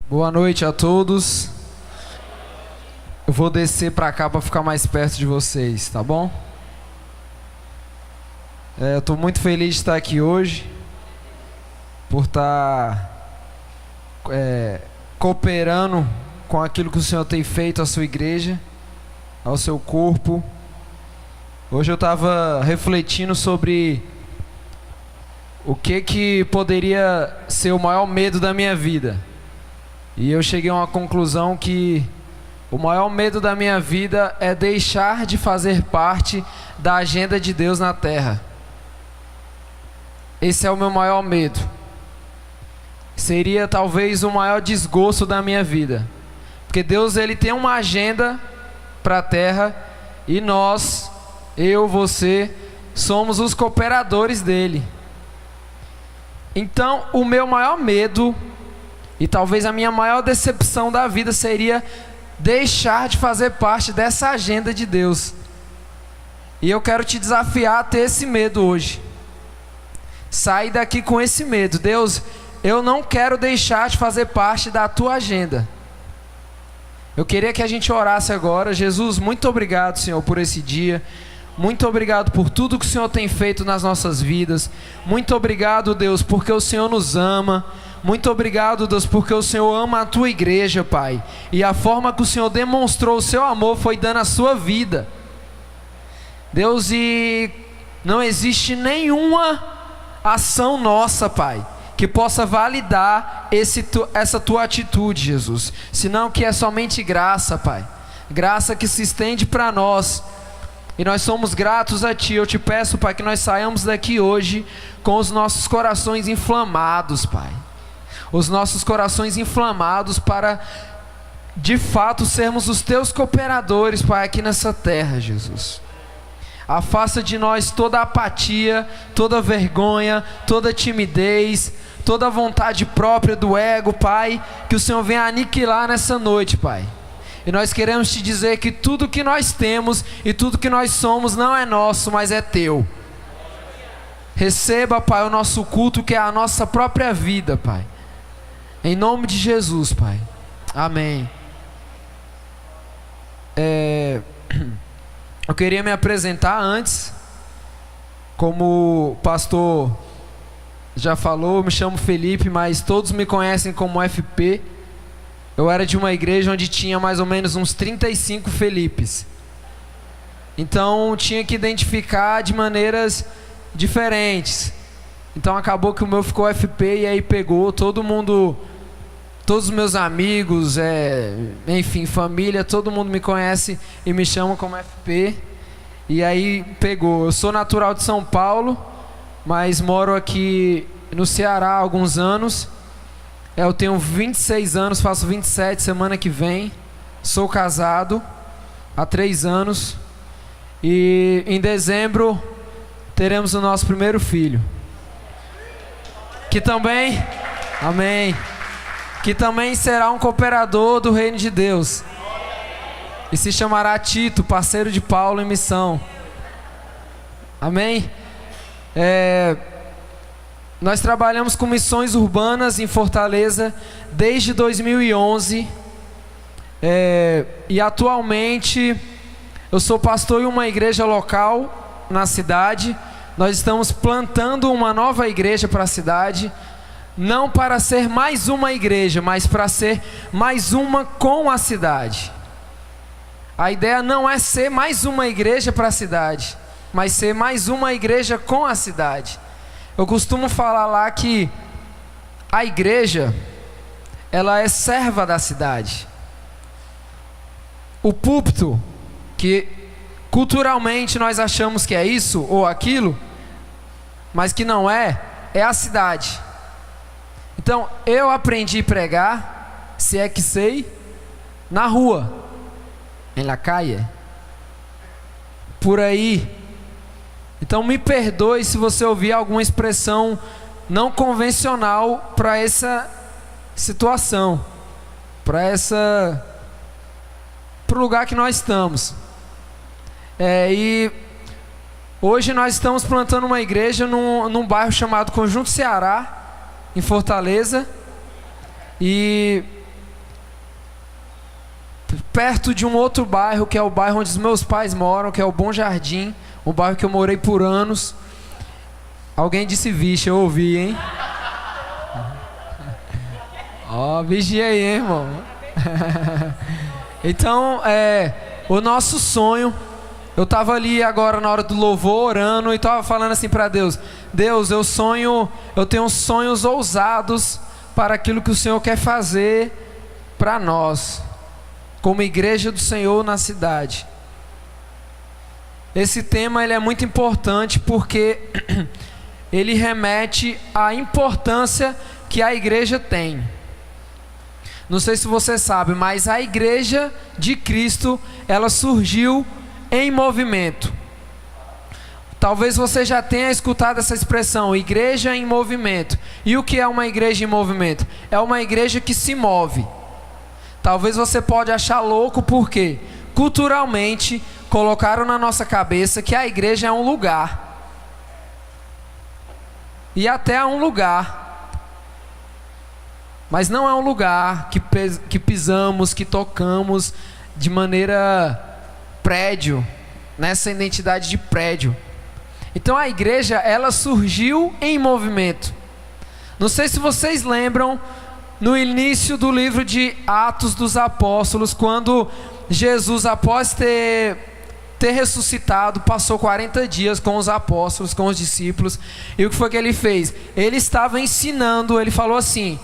Boa noite a todos. Eu vou descer para cá para ficar mais perto de vocês, tá bom? Eu estou muito feliz de estar aqui hoje, por estar cooperando com aquilo que o Senhor tem feito à sua igreja, ao seu corpo. Hoje eu estava refletindo sobre o que poderia ser o maior medo da minha vida. E eu cheguei a uma conclusão que o maior medo da minha vida é deixar de fazer parte da agenda de Deus na terra. Esse é o meu maior medo. Seria talvez o maior desgosto da minha vida. Porque Deus, ele tem uma agenda para a terra e nós, eu, você, somos os cooperadores dele. Então, o meu maior medo e talvez a minha maior decepção da vida seria deixar de fazer parte dessa agenda de Deus. E eu quero te desafiar a ter esse medo hoje. Sai daqui com esse medo. Deus, eu não quero deixar de fazer parte da tua agenda. Eu queria que a gente orasse agora. Jesus, muito obrigado, Senhor, por esse dia. Muito obrigado por tudo que o Senhor tem feito nas nossas vidas. Muito obrigado, Deus, porque o Senhor nos ama. Muito obrigado, Deus, porque o Senhor ama a tua igreja, Pai. E a forma que o Senhor demonstrou o seu amor foi dando a sua vida. Deus, e não existe nenhuma ação nossa, Pai, que possa validar essa tua atitude, Jesus. Senão que é somente graça, Pai. Graça que se estende para nós. E nós somos gratos a Ti. Eu te peço, Pai, que nós saiamos daqui hoje com os nossos corações inflamados, Pai. Os nossos corações inflamados para, de fato, sermos os Teus cooperadores, Pai, aqui nessa terra, Jesus. Afasta de nós toda apatia, toda vergonha, toda timidez, toda vontade própria do ego, Pai. Que o Senhor venha aniquilar nessa noite, Pai. E nós queremos te dizer que tudo que nós temos e tudo que nós somos não é nosso, mas é Teu. Receba, Pai, o nosso culto, que é a nossa própria vida, Pai. Em nome de Jesus, Pai. Amém. Eu queria me apresentar antes. Como o pastor já falou, eu me chamo Felipe, mas todos me conhecem como FP. Eu era de uma igreja onde tinha mais ou menos uns 35 Felipes. Então tinha que identificar de maneiras diferentes. Então acabou que o meu ficou FP e aí pegou todo mundo, todos os meus amigos, enfim, família, todo mundo me conhece e me chama como FP. E aí pegou. Eu sou natural de São Paulo, mas moro aqui no Ceará há alguns anos. Eu tenho 26 anos, faço 27 semana que vem. Sou casado há 3 anos. E em dezembro teremos o nosso primeiro filho. Que também, amém, que também será um cooperador do reino de Deus. E se chamará Tito, parceiro de Paulo em missão. Amém? Nós trabalhamos com missões urbanas em Fortaleza desde 2011. E atualmente eu sou pastor em uma igreja local na cidade. Nós estamos plantando uma nova igreja para a cidade. Não para ser mais uma igreja, mas para ser mais uma com a cidade. A ideia não é ser mais uma igreja para a cidade, mas ser mais uma igreja com a cidade. Eu costumo falar lá que a igreja, ela é serva da cidade. O púlpito, que culturalmente nós achamos que é isso ou aquilo, mas que não é a cidade. Então, eu aprendi a pregar, se é que sei, na rua, em la calle, por aí. Então me perdoe se você ouvir alguma expressão não convencional para essa situação, para o lugar que nós estamos. E hoje nós estamos plantando uma igreja num bairro chamado Conjunto Ceará, em Fortaleza. E perto de um outro bairro, que é o bairro onde os meus pais moram, que é o Bom Jardim, um bairro que eu morei por anos. Alguém disse vixe, eu ouvi, hein? Ó, vigia aí, hein, irmão? Então, o nosso sonho, eu estava ali agora na hora do louvor, orando, e estava falando assim para Deus: Deus, eu tenho sonhos ousados para aquilo que o Senhor quer fazer para nós, como igreja do Senhor na cidade. Esse tema ele é muito importante porque ele remete à importância que a igreja tem. Não sei se você sabe, mas a igreja de Cristo, ela surgiu em movimento. Talvez você já tenha escutado essa expressão, igreja em movimento. E o que é uma igreja em movimento? É uma igreja que se move. Talvez você pode achar louco porque culturalmente colocaram na nossa cabeça que a igreja é um lugar. E até é um lugar. Mas não é um lugar que pisamos, que tocamos de maneira prédio, nessa identidade de prédio. Então a igreja, ela surgiu em movimento. Não sei se vocês lembram, no início do livro de Atos dos Apóstolos, quando Jesus, após ter ressuscitado, passou 40 dias com os apóstolos, com os discípulos. E o que foi que ele fez? Ele estava ensinando, ele falou assim...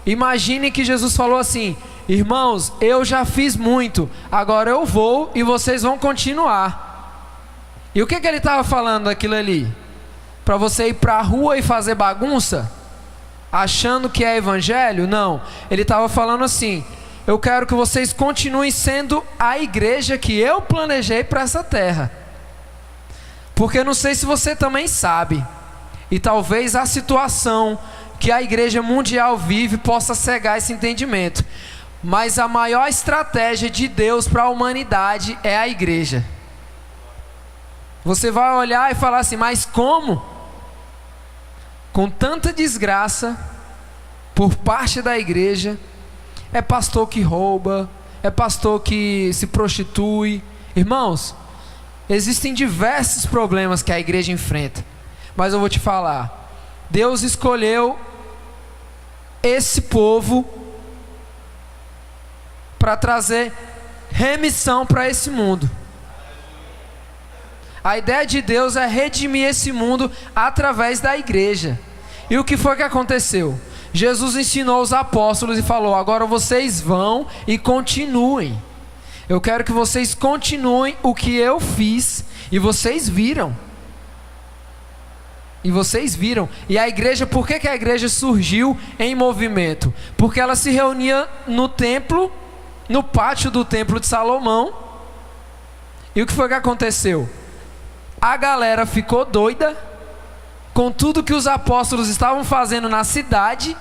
Imagine que Jesus falou assim: irmãos, eu já fiz muito, agora eu vou e vocês vão continuar. E o que ele estava falando aquilo ali? Para você ir para a rua e fazer bagunça? Achando que é evangelho? Não, ele estava falando assim: eu quero que vocês continuem sendo a igreja que eu planejei para essa terra. Porque eu não sei se você também sabe, e talvez a situação que a igreja mundial vive possa cegar esse entendimento, mas a maior estratégia de Deus para a humanidade é a igreja. Você vai olhar e falar assim: mas como? Com tanta desgraça por parte da igreja, é pastor que rouba, é pastor que se prostitui. Irmãos, existem diversos problemas que a igreja enfrenta, mas eu vou te falar, Deus escolheu esse povo para trazer remissão para esse mundo. A ideia de Deus é redimir esse mundo através da igreja. E o que foi que aconteceu? Jesus ensinou os apóstolos e falou: agora vocês vão e continuem. Eu quero que vocês continuem o que eu fiz. E vocês viram. E vocês viram. E a igreja, por que a igreja surgiu em movimento? Porque ela se reunia no templo, no pátio do templo de Salomão. E o que foi que aconteceu? A galera ficou doida com tudo que os apóstolos estavam fazendo na cidade,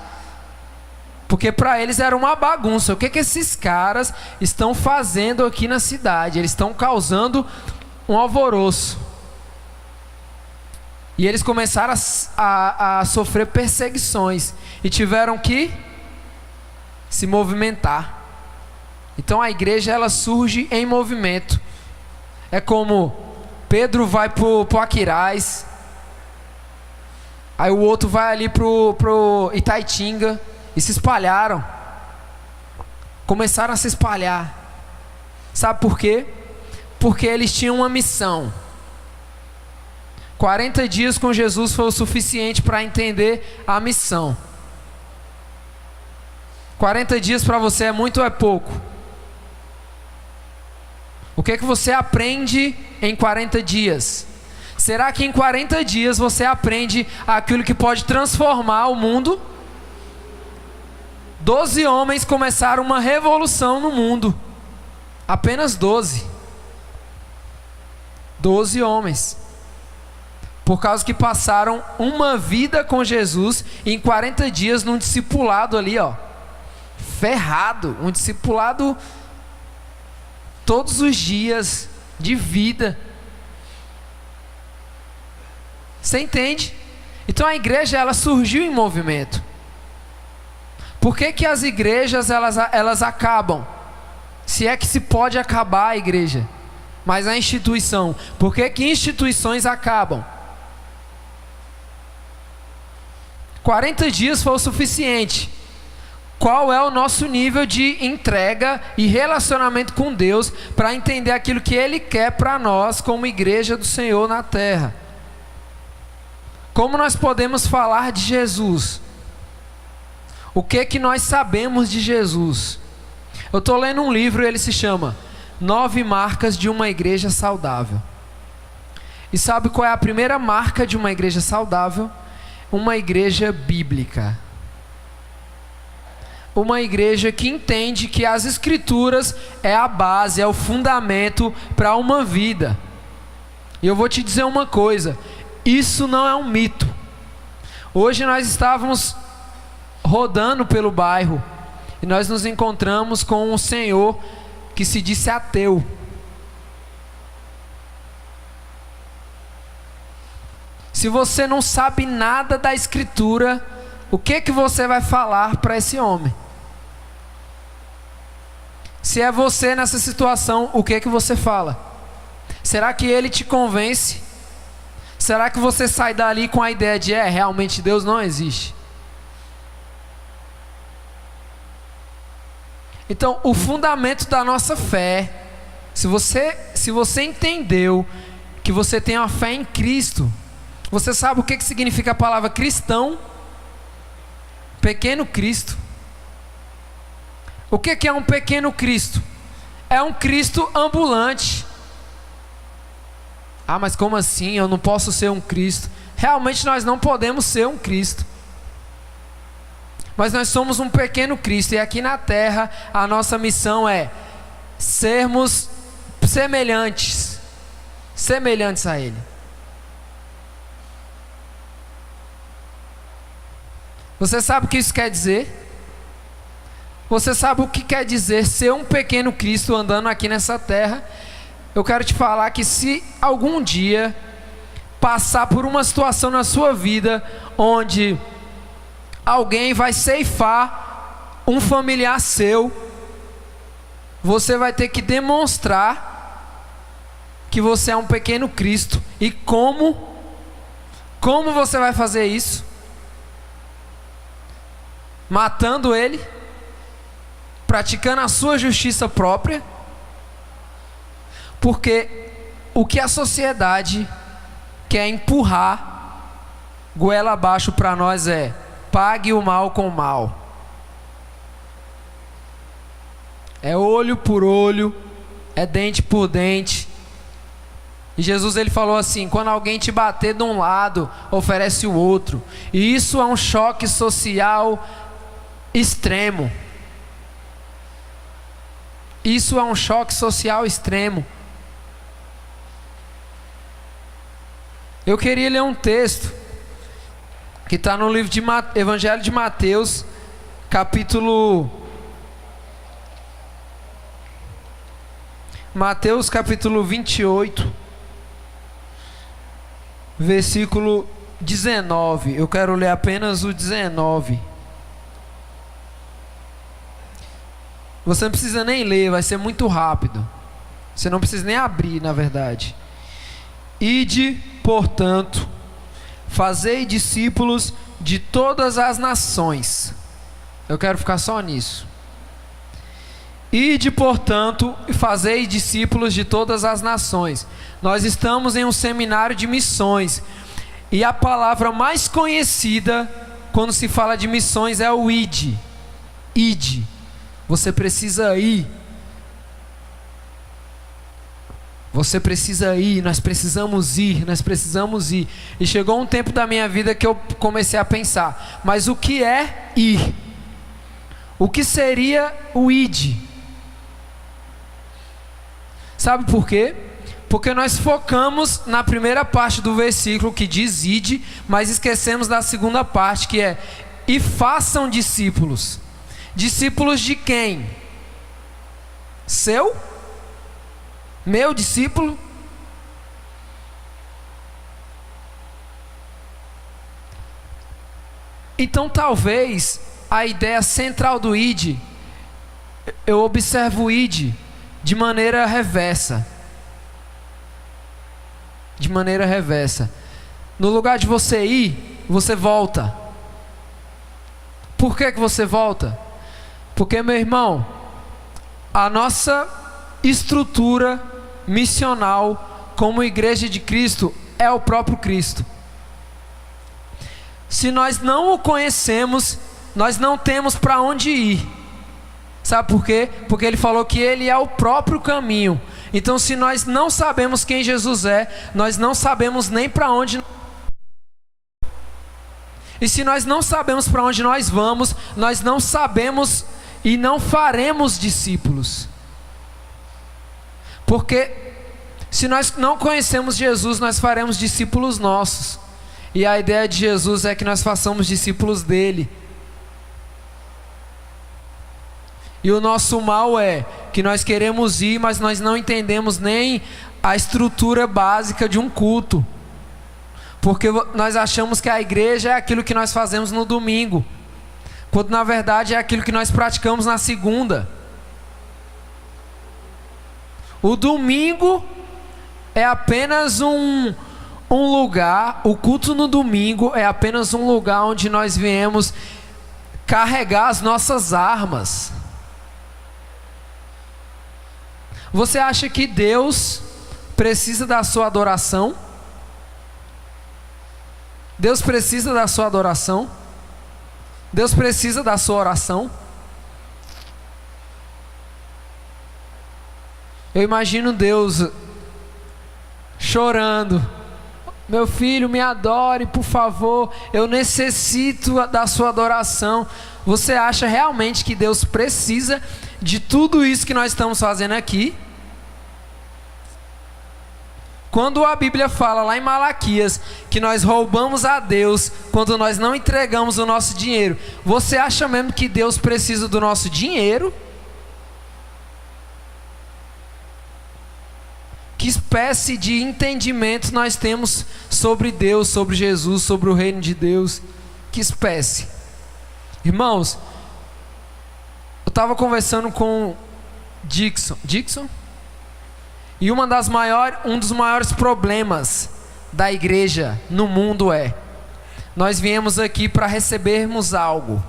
porque para eles era uma bagunça. O que esses caras estão fazendo aqui na cidade? Eles estão causando um alvoroço. E eles começaram a sofrer perseguições e tiveram que se movimentar. Então a igreja, ela surge em movimento. É como Pedro vai pro Aquiraz, aí o outro vai ali pro Itaitinga, e se espalharam. Começaram a se espalhar. Sabe por quê? Porque eles tinham uma missão. 40 dias com Jesus foi o suficiente para entender a missão. 40 dias para você é muito ou é pouco? O que você aprende em 40 dias? Será que em 40 dias você aprende aquilo que pode transformar o mundo? 12 homens começaram uma revolução no mundo. Apenas 12. 12 homens. Por causa que passaram uma vida com Jesus, e em 40 dias num discipulado ali, ó, ferrado, um discipulado todos os dias de vida. Você entende? Então a igreja, ela surgiu em movimento. Por que as igrejas elas acabam? Se é que se pode acabar a igreja, mas a instituição, por que que instituições acabam? 40 dias foi o suficiente. Qual é o nosso nível de entrega e relacionamento com Deus para entender aquilo que Ele quer para nós como igreja do Senhor na terra? Como nós podemos falar de Jesus? O que que nós sabemos de Jesus? Eu estou lendo um livro e ele se chama 9 Marcas de uma Igreja Saudável. E sabe qual é a primeira marca de uma igreja saudável? Uma igreja bíblica. Uma igreja que entende que as Escrituras é a base, é o fundamento para uma vida. E eu vou te dizer uma coisa, isso não é um mito. Hoje nós estávamos rodando pelo bairro e nós nos encontramos com um senhor que se disse ateu. Se você não sabe nada da Escritura, o que que você vai falar para esse homem? Se é você nessa situação, o que que você fala? Será que ele te convence? Será que você sai dali com a ideia de realmente Deus não existe? Então, o fundamento da nossa fé, se você entendeu que você tem uma fé em Cristo, você sabe o que que significa a palavra cristão? Pequeno Cristo. O que que é um pequeno Cristo? É um Cristo ambulante. Ah, mas como assim? Eu não posso ser um Cristo. Realmente nós não podemos ser um Cristo. Mas nós somos um pequeno Cristo. E aqui na terra a nossa missão é sermos semelhantes a Ele. Você sabe o que isso quer dizer? Você sabe o que quer dizer ser um pequeno Cristo andando aqui nessa terra? Eu quero te falar que se algum dia passar por uma situação na sua vida onde alguém vai ceifar um familiar seu, você vai ter que demonstrar que você é um pequeno Cristo. E como você vai fazer isso? Matando ele, praticando a sua justiça própria, porque o que a sociedade quer empurrar goela abaixo para nós é: pague o mal com o mal. É olho por olho, é dente por dente. E Jesus ele falou assim: quando alguém te bater de um lado, oferece o outro. E isso é um choque social extremo. Isso é um choque social extremo. Eu queria ler um texto que está no livro de Evangelho de Mateus, capítulo 28, versículo 19. Eu quero ler apenas o 19. Você não precisa nem ler, vai ser muito rápido. Você não precisa nem abrir, na verdade. Ide, portanto, fazei discípulos de todas as nações. Eu quero ficar só nisso. Ide, portanto, e fazei discípulos de todas as nações. Nós estamos em um seminário de missões. E a palavra mais conhecida quando se fala de missões é o ide. Ide. Você precisa ir. Você precisa ir, nós precisamos ir, nós precisamos ir. E chegou um tempo da minha vida que eu comecei a pensar: mas o que é ir? O que seria o ide? Sabe por quê? Porque nós focamos na primeira parte do versículo que diz ide, mas esquecemos da segunda parte que é: e façam discípulos. Discípulos de quem? Seu? Meu discípulo? Então talvez a ideia central do id eu observo o id de maneira reversa. De maneira reversa. No lugar de você ir, você volta. Por que você volta? Porque, meu irmão, a nossa estrutura missional como igreja de Cristo é o próprio Cristo. Se nós não o conhecemos, nós não temos para onde ir. Sabe por quê? Porque ele falou que ele é o próprio caminho. Então, se nós não sabemos quem Jesus é, nós não sabemos nem para onde. E se nós não sabemos para onde nós vamos, nós não sabemos e não faremos discípulos. Porque se nós não conhecemos Jesus, nós faremos discípulos nossos. E a ideia de Jesus é que nós façamos discípulos dele. E o nosso mal é que nós queremos ir, mas nós não entendemos nem a estrutura básica de um culto. Porque nós achamos que a igreja é aquilo que nós fazemos no domingo, quando na verdade é aquilo que nós praticamos na segunda. O domingo é apenas um lugar, o culto no domingo é apenas um lugar onde nós viemos carregar as nossas armas. Você acha que Deus precisa da sua adoração? Deus precisa da sua adoração? Deus precisa da sua oração? Eu imagino Deus chorando: meu filho, me adore, por favor, eu necessito da sua adoração. Você acha realmente que Deus precisa de tudo isso que nós estamos fazendo aqui? Quando a Bíblia fala lá em Malaquias que nós roubamos a Deus quando nós não entregamos o nosso dinheiro, você acha mesmo que Deus precisa do nosso dinheiro? Que espécie de entendimento nós temos sobre Deus, sobre Jesus, sobre o reino de Deus? Que espécie? Irmãos, eu estava conversando com Dixon? E um dos maiores problemas da igreja no mundo é: nós viemos aqui para recebermos algo.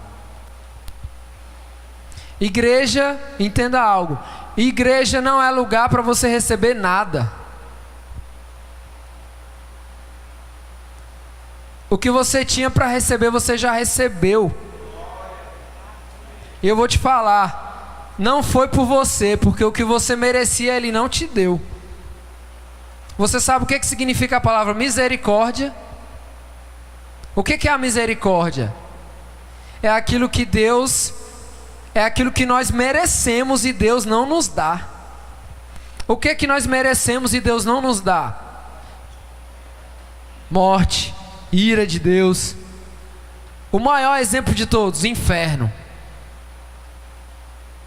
Igreja, entenda algo, igreja não é lugar para você receber nada. O que você tinha para receber, você já recebeu. E eu vou te falar, não foi por você, porque o que você merecia Ele não te deu. Você sabe o que significa a palavra misericórdia? O que é a misericórdia? É aquilo que nós merecemos e Deus não nos dá. O que nós merecemos e Deus não nos dá? Morte, ira de Deus. O maior exemplo de todos, inferno.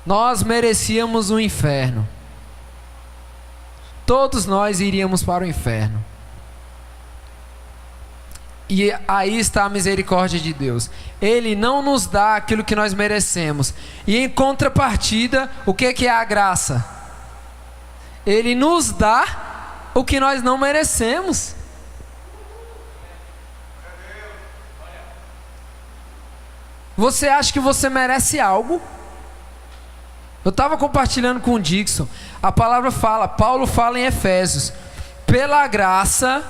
Nós merecíamos o inferno. Todos nós iríamos para o inferno. E aí está a misericórdia de Deus. Ele não nos dá aquilo que nós merecemos. E em contrapartida, o que é a graça? Ele nos dá o que nós não merecemos. Você acha que você merece algo? Eu estava compartilhando com o Dixon. A palavra fala, Paulo fala em Efésios: pela graça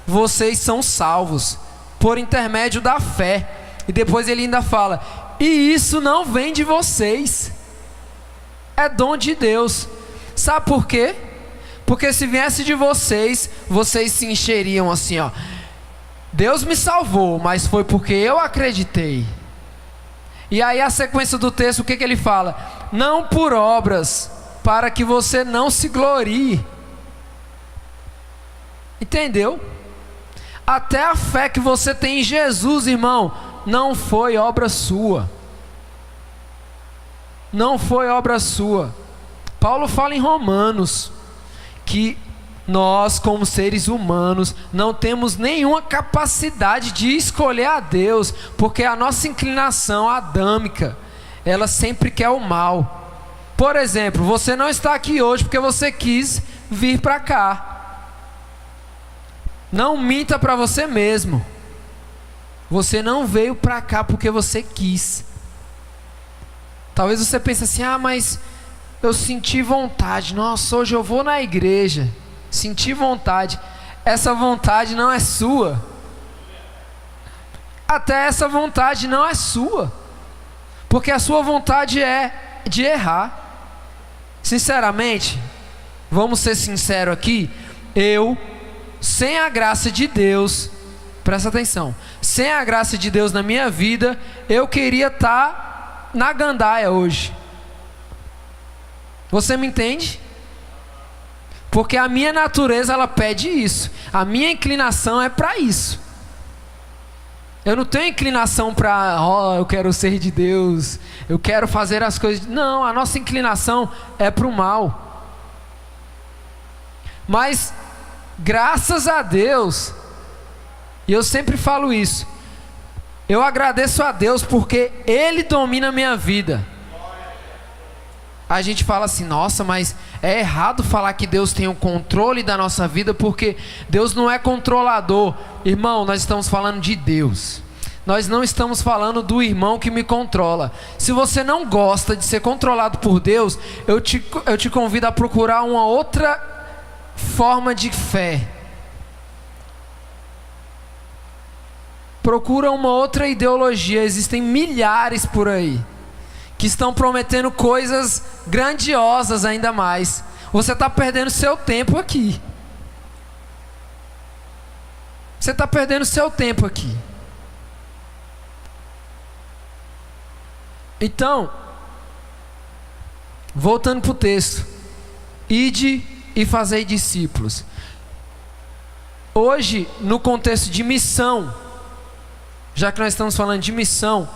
vocês são salvos por intermédio da fé. E depois ele ainda fala: e isso não vem de vocês, é dom de Deus. Sabe por quê? Porque se viesse de vocês, vocês se encheriam assim, ó: Deus me salvou, mas foi porque eu acreditei. E aí a sequência do texto, o que ele fala? Não por obras, para que você não se glorie. Entendeu? Até a fé que você tem em Jesus, irmão, não foi obra sua. Não foi obra sua. Paulo fala em Romanos que nós, como seres humanos, não temos nenhuma capacidade de escolher a Deus, porque a nossa inclinação adâmica, ela sempre quer o mal. Por exemplo, você não está aqui hoje porque você quis vir para cá. Não minta para você mesmo. Você não veio para cá porque você quis. Talvez você pense assim: ah, mas eu senti vontade. Nossa, hoje eu vou na igreja. Senti vontade. Essa vontade não é sua. Até essa vontade não é sua. Porque a sua vontade é de errar. Sinceramente, vamos ser sinceros aqui. Eu, sem a graça de Deus, presta atenção, sem a graça de Deus na minha vida, eu queria estar na gandaia hoje. Você me entende? Porque a minha natureza, ela pede isso. A minha inclinação é para isso. Eu não tenho inclinação para, eu quero ser de Deus, eu quero fazer as coisas. Não, a nossa inclinação é para o mal. Mas, graças a Deus, e eu sempre falo isso, eu agradeço a Deus porque Ele domina a minha vida. A gente fala assim: nossa, mas é errado falar que Deus tem o controle da nossa vida, porque Deus não é controlador. Irmão, nós estamos falando de Deus. Nós não estamos falando do irmão que me controla. Se você não gosta de ser controlado por Deus, eu te convido a procurar uma outra forma de fé. Procura uma outra ideologia. Existem milhares por aí que estão prometendo coisas grandiosas ainda mais. Você está perdendo seu tempo aqui. Você está perdendo seu tempo aqui. Então, voltando para o texto: ide e fazei discípulos. Hoje, no contexto de missão, já que nós estamos falando de missão,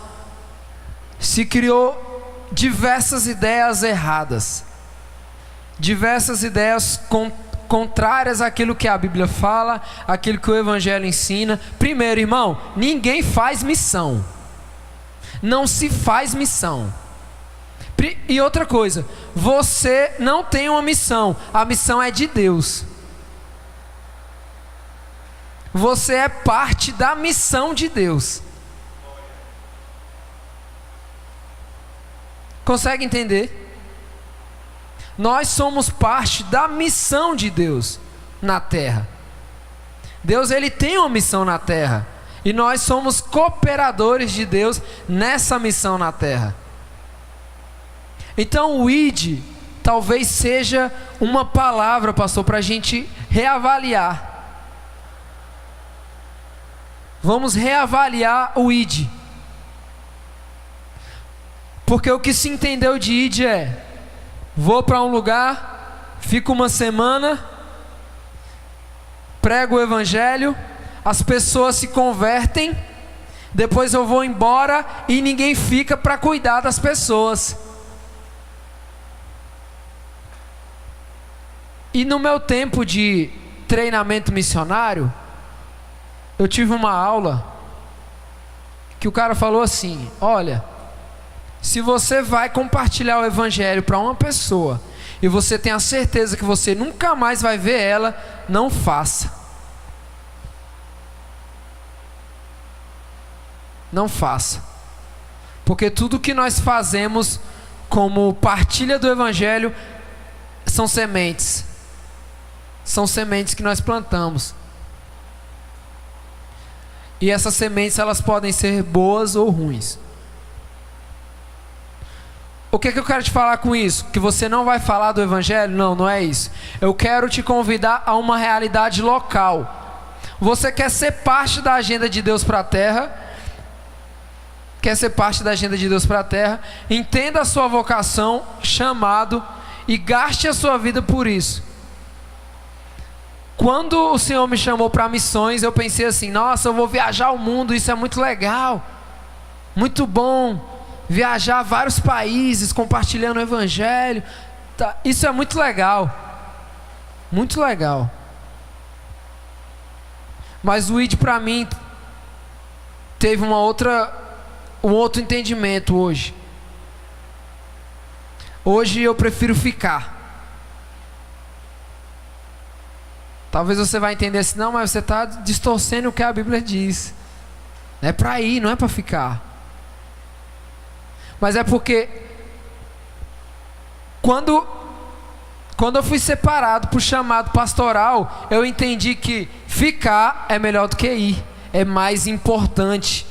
se criou diversas ideias erradas, diversas ideias contrárias àquilo que a Bíblia fala, àquilo que o Evangelho ensina. Primeiro, irmão, ninguém faz missão. Não se faz missão. E outra coisa, você não tem uma missão. A missão é de Deus. Você é parte da missão de Deus. Consegue entender? Nós somos parte da missão de Deus na terra. Deus, ele tem uma missão na terra, e nós somos cooperadores de Deus nessa missão na terra. Então o id talvez seja uma palavra, pastor, para a gente reavaliar. Vamos reavaliar o id. Porque o que se entendeu de id é: vou para um lugar, fico uma semana, prego o evangelho, as pessoas se convertem, depois eu vou embora e ninguém fica para cuidar das pessoas. E no meu tempo de treinamento missionário, eu tive uma aula que o cara falou assim: olha, se você vai compartilhar o evangelho para uma pessoa e você tem a certeza que você nunca mais vai ver ela, não faça. Não faça. Porque tudo que nós fazemos como partilha do evangelho são sementes. São sementes que nós plantamos. E essas sementes, elas podem ser boas ou ruins. O que eu quero te falar com isso? Que você não vai falar do evangelho? Não, não é isso. Eu quero te convidar a uma realidade local. Você quer ser parte da agenda de Deus para a terra? Quer ser parte da agenda de Deus para a terra? Entenda a sua vocação, chamado, e gaste a sua vida por isso. Quando o Senhor me chamou para missões, eu pensei assim: nossa, eu vou viajar o mundo, isso é muito legal, muito bom. Viajar a vários países, compartilhando o evangelho, tá, isso é muito legal. Muito legal. Mas o id para mim teve um outro entendimento hoje. Hoje eu prefiro ficar. Talvez você vai entender assim, não, mas você está distorcendo o que a Bíblia diz. É para ir, não é para ficar. Mas é porque quando eu fui separado por chamado pastoral, eu entendi que ficar é melhor do que ir, é mais importante.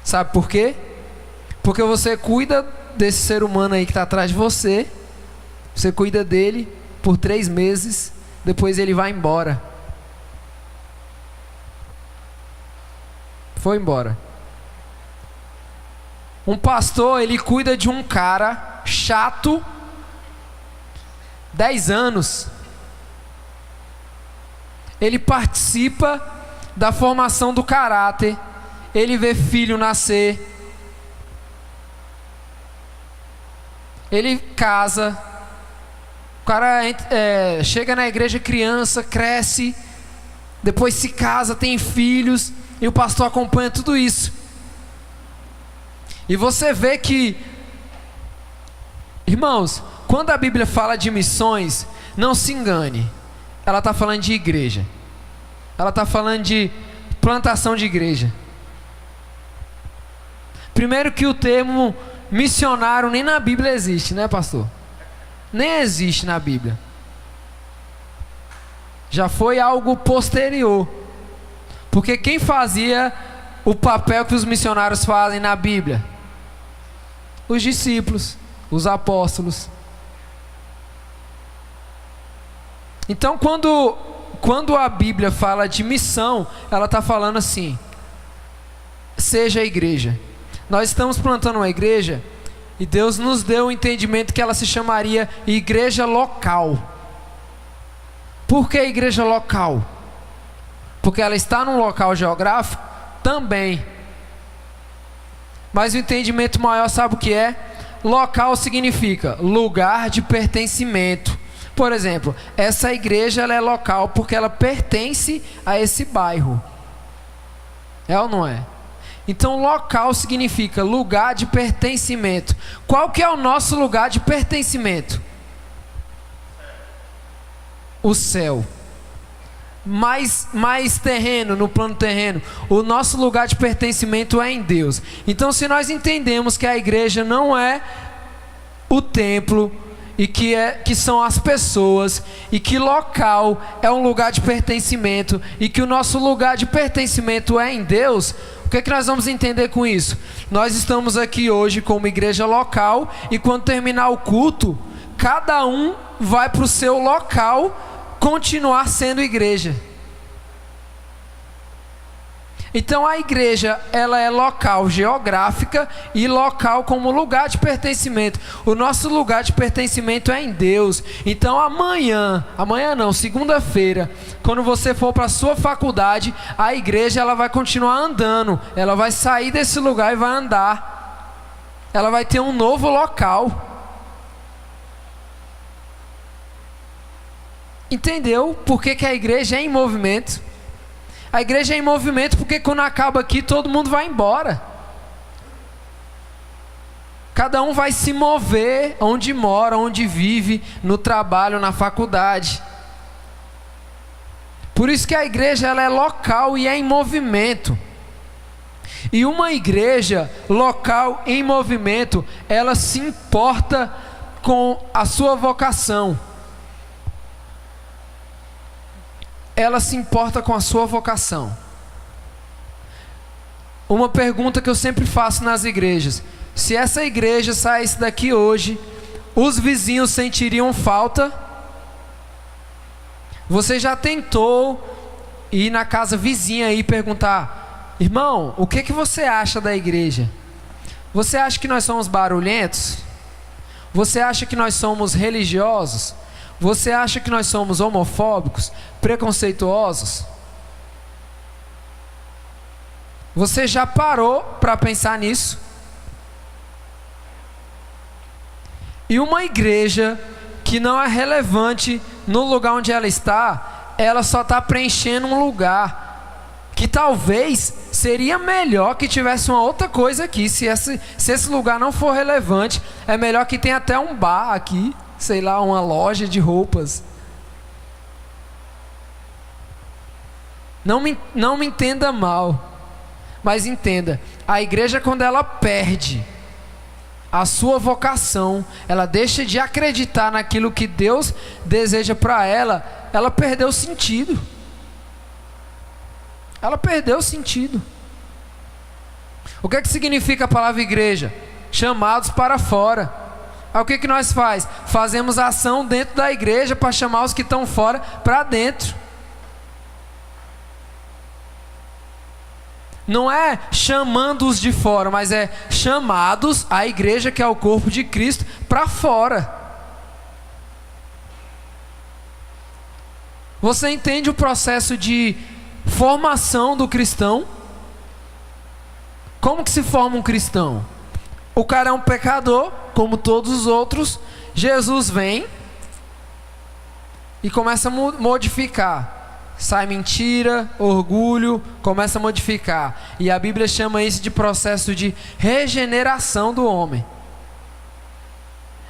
Sabe por quê? Porque você cuida desse ser humano aí que está atrás de você, você cuida dele por 3 meses, depois ele vai embora. Foi embora. Um pastor, ele cuida de um cara chato 10 anos. Ele participa da formação do caráter. Ele vê filho nascer. Ele casa. O cara chega na igreja criança, cresce, depois se casa, tem filhos, e o pastor acompanha tudo isso. E você vê que, irmãos, quando a Bíblia fala de missões, não se engane, ela está falando de igreja, ela está falando de plantação de igreja. Primeiro que o termo missionário nem na Bíblia existe, né, pastor? Nem existe na Bíblia. Já foi algo posterior. Porque quem fazia o papel que os missionários fazem na Bíblia? Os discípulos, os apóstolos. Então quando a Bíblia fala de missão, ela está falando assim: seja a igreja. Nós estamos plantando uma igreja e Deus nos deu o entendimento que ela se chamaria igreja local. Por que igreja local? Porque ela está num local geográfico também. Mas o entendimento maior, sabe o que é? Local significa lugar de pertencimento. Por exemplo, essa igreja ela é local porque ela pertence a esse bairro. É ou não é? Então local significa lugar de pertencimento. Qual que é o nosso lugar de pertencimento? O céu. Mais terreno, no plano terreno. O nosso lugar de pertencimento é em Deus. Então se nós entendemos que a igreja não é o templo, e que são as pessoas, e que local é um lugar de pertencimento, e que o nosso lugar de pertencimento é em Deus, o que nós vamos entender com isso? Nós estamos aqui hoje como igreja local, e quando terminar o culto, cada um vai para o seu local continuar sendo igreja. Então a igreja ela é local geográfica e local como lugar de pertencimento. O nosso lugar de pertencimento é em Deus. Então amanhã não, segunda-feira, quando você for para a sua faculdade, a igreja ela vai continuar andando. Ela vai sair desse lugar e vai andar. Ela vai ter um novo local. Entendeu por que a igreja é em movimento? A igreja é em movimento porque quando acaba aqui todo mundo vai embora. Cada um vai se mover onde mora, onde vive, no trabalho, na faculdade. Por isso que a igreja ela é local e é em movimento. E uma igreja local em movimento, ela se importa com a sua vocação. Ela se importa com a sua vocação. Uma pergunta que eu sempre faço nas igrejas: se essa igreja saísse daqui hoje, os vizinhos sentiriam falta? Você já tentou ir na casa vizinha e perguntar: irmão, o que você acha da igreja? Você acha que nós somos barulhentos? Você acha que nós somos religiosos? Você acha que nós somos homofóbicos, preconceituosos? Você já parou para pensar nisso? E uma igreja que não é relevante no lugar onde ela está, ela só está preenchendo um lugar que talvez seria melhor que tivesse uma outra coisa aqui. Se esse lugar não for relevante, é melhor que tenha até um bar aqui, sei lá, uma loja de roupas. Não me entenda mal, mas entenda, a igreja, quando ela perde a sua vocação, ela deixa de acreditar naquilo que Deus deseja para ela, ela perdeu o sentido. Ela perdeu o sentido. O que é que significa a palavra igreja? Chamados para fora. Aí o que nós fazemos ação dentro da igreja para chamar os que estão fora para dentro. Não é chamando os de fora, mas é chamados, a igreja, que é o corpo de Cristo, para fora. Você entende o processo de formação do cristão? Como que se forma um cristão? O cara é um pecador, como todos os outros. Jesus vem e começa a modificar. Sai mentira, orgulho, começa a modificar. E a Bíblia chama isso de processo de regeneração do homem.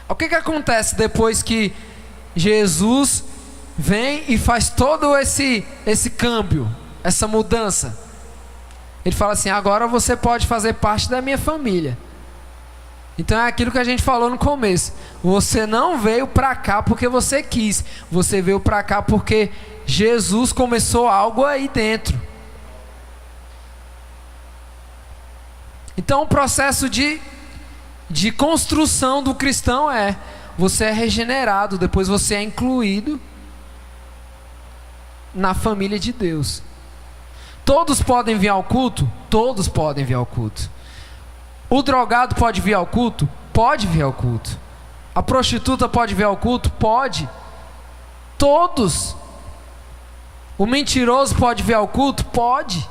O que acontece depois que Jesus vem e faz todo esse câmbio, essa mudança? Ele fala assim: agora você pode fazer parte da minha família. Então é aquilo que a gente falou no começo. Você não veio para cá porque você quis. Você veio para cá porque Jesus começou algo aí dentro. Então o processo de construção do cristão você é regenerado, depois você é incluído na família de Deus. Todos podem vir ao culto? Todos podem vir ao culto. O drogado pode vir ao culto? Pode vir ao culto. A prostituta pode vir ao culto? Pode. Todos. O mentiroso pode vir ao culto? Pode.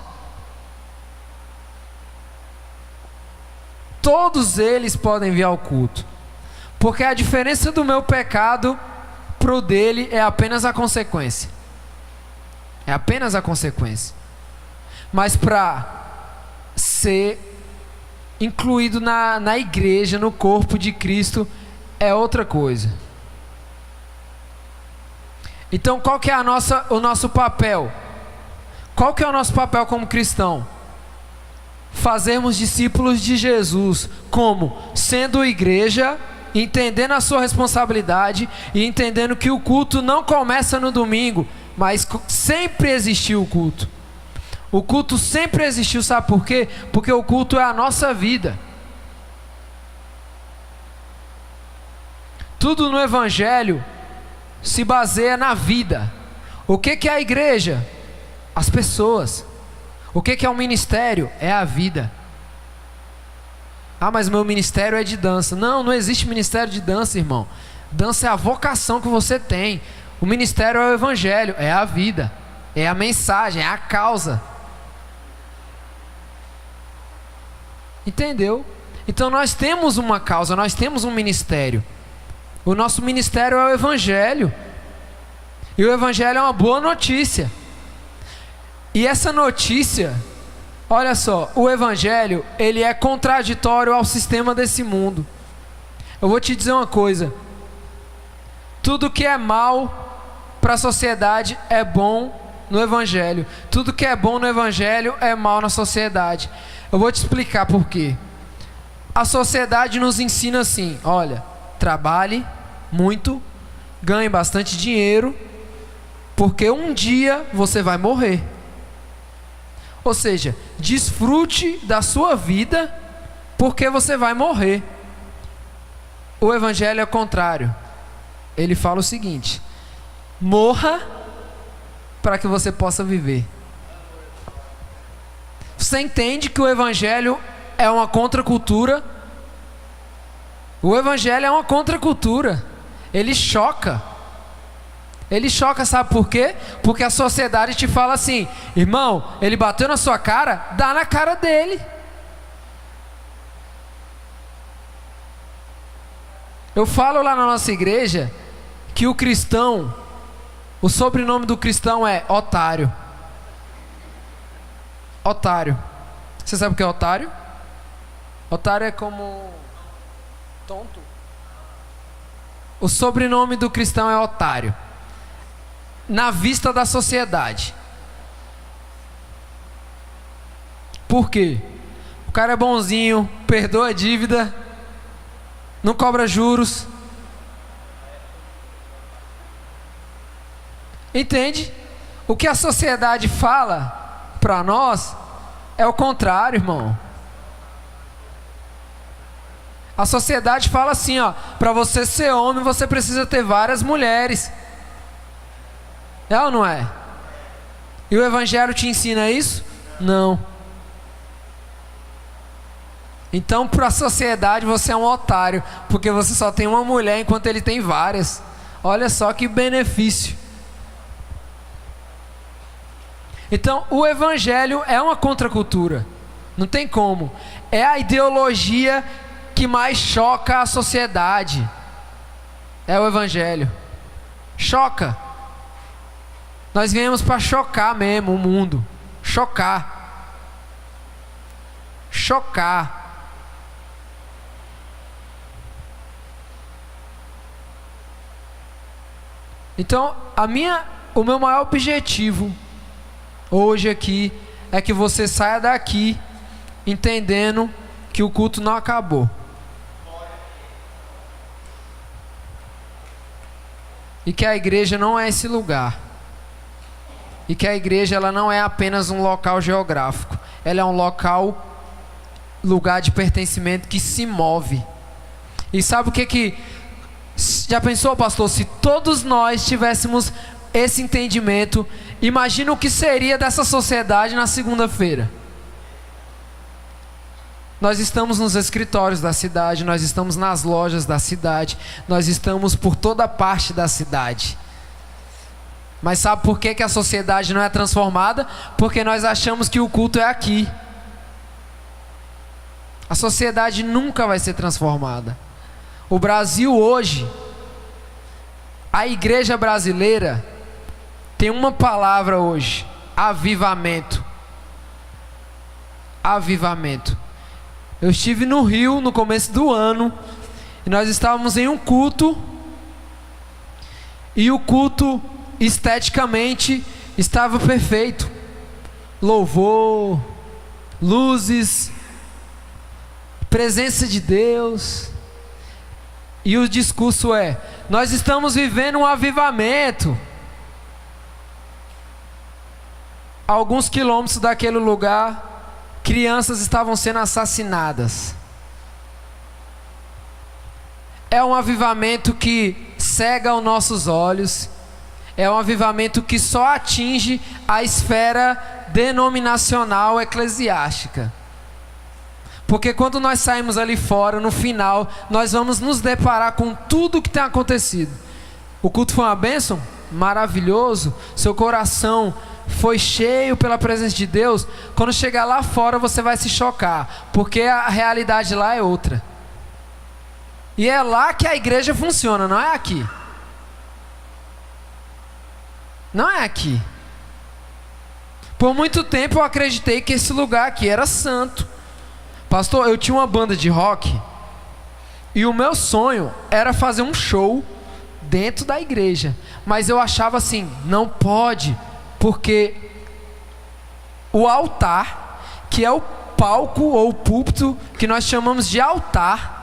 Todos eles podem vir ao culto. Porque a diferença do meu pecado pro dele é apenas a consequência. É apenas a consequência. Mas para ser incluído na igreja, no corpo de Cristo, é outra coisa. Então qual que é o nosso papel? Qual que é o nosso papel como cristão? Fazermos discípulos de Jesus. Como? Sendo igreja, entendendo a sua responsabilidade e entendendo que o culto não começa no domingo, mas sempre existiu o culto. O culto sempre existiu, sabe por quê? Porque o culto é a nossa vida. Tudo no Evangelho se baseia na vida. O que é a igreja? As pessoas. O que é o ministério? É a vida. Ah, mas meu ministério é de dança. Não existe ministério de dança, irmão. Dança é a vocação que você tem. O ministério é o Evangelho, é a vida, é a mensagem, é a causa. Entendeu? Então nós temos uma causa, nós temos um ministério. O nosso ministério é o Evangelho. E o Evangelho é uma boa notícia. E essa notícia, olha só, o Evangelho, ele é contraditório ao sistema desse mundo. Eu vou te dizer uma coisa: tudo que é mal para a sociedade é bom no Evangelho. Tudo que é bom no Evangelho é mal na sociedade. Eu vou te explicar por quê. A sociedade nos ensina assim: olha, trabalhe muito, ganhe bastante dinheiro, porque um dia você vai morrer. Ou seja, desfrute da sua vida, porque você vai morrer. O Evangelho é o contrário. Ele fala o seguinte: morra para que você possa viver. Você entende que o Evangelho é uma contracultura? O Evangelho é uma contracultura. Ele choca. Ele choca, sabe por quê? Porque a sociedade te fala assim: irmão, ele bateu na sua cara, dá na cara dele. Eu falo lá na nossa igreja que o cristão, o sobrenome do cristão é otário. Otário. Você sabe o que é otário? Otário é como tonto. O sobrenome do cristão é otário, na vista da sociedade. Por quê? O cara é bonzinho, perdoa a dívida, não cobra juros. Entende? O que a sociedade fala para nós é o contrário, irmão. A sociedade fala assim, ó, para você ser homem, você precisa ter várias mulheres. É ou não é? E o evangelho te ensina isso? Não. Então, para a sociedade, você é um otário, porque você só tem uma mulher enquanto ele tem várias. Olha só que benefício. Então, o evangelho é uma contracultura. Não tem como. É a ideologia que mais choca a sociedade. É o evangelho. Choca. Nós viemos para chocar mesmo o mundo. Chocar. Chocar. Então, o meu maior objetivo hoje aqui é que você saia daqui entendendo que o culto não acabou. E que a igreja não é esse lugar. E que a igreja ela não é apenas um local geográfico. Ela é um lugar de pertencimento que se move. E sabe o que já pensou, pastor, se todos nós tivéssemos esse entendimento, imagina o que seria dessa sociedade na segunda-feira. Nós estamos nos escritórios da cidade, nós estamos nas lojas da cidade, nós estamos por toda parte da cidade. Mas sabe por que a sociedade não é transformada? Porque nós achamos que o culto é aqui. A sociedade nunca vai ser transformada. O Brasil hoje, a igreja brasileira tem uma palavra hoje: avivamento. Avivamento. Eu estive no Rio no começo do ano e nós estávamos em um culto, e o culto esteticamente estava perfeito. Louvor, luzes, presença de Deus. E o discurso é: nós estamos vivendo um avivamento. A alguns quilômetros daquele lugar, crianças estavam sendo assassinadas. É um avivamento que cega os nossos olhos. É um avivamento que só atinge a esfera denominacional eclesiástica. Porque quando nós saímos ali fora, no final, nós vamos nos deparar com tudo que tem acontecido. O culto foi uma bênção? Maravilhoso. Seu coração foi cheio pela presença de Deus. Quando chegar lá fora, você vai se chocar, porque a realidade lá é outra. E é lá que a igreja funciona, não é aqui. Não é aqui. Por muito tempo eu acreditei que esse lugar aqui era santo. Pastor, eu tinha uma banda de rock e o meu sonho era fazer um show dentro da igreja. Mas eu achava assim, não pode, porque o altar, que é o palco ou o púlpito, que nós chamamos de altar,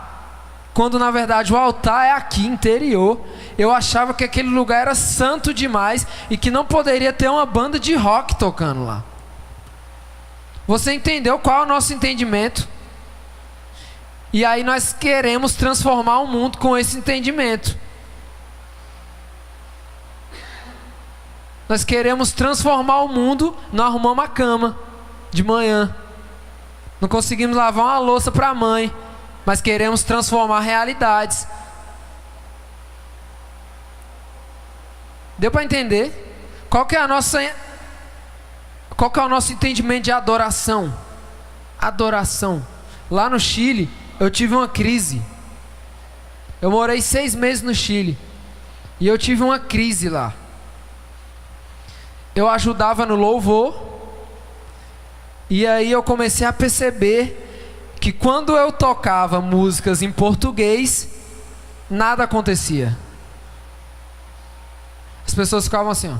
quando na verdade o altar é aqui, interior, eu achava que aquele lugar era santo demais e que não poderia ter uma banda de rock tocando lá. Você entendeu qual é o nosso entendimento? E aí nós queremos transformar o mundo com esse entendimento. Nós queremos transformar o mundo, não arrumamos a cama de manhã. Não conseguimos lavar uma louça para a mãe, mas queremos transformar realidades. Deu para entender? Qual que é o nosso entendimento de adoração? Adoração. Lá no Chile, eu tive uma crise. Eu morei 6 meses no Chile e eu tive uma crise lá. Eu ajudava no louvor E aí eu comecei a perceber que quando eu tocava músicas em português, nada acontecia. As pessoas ficavam assim, ó.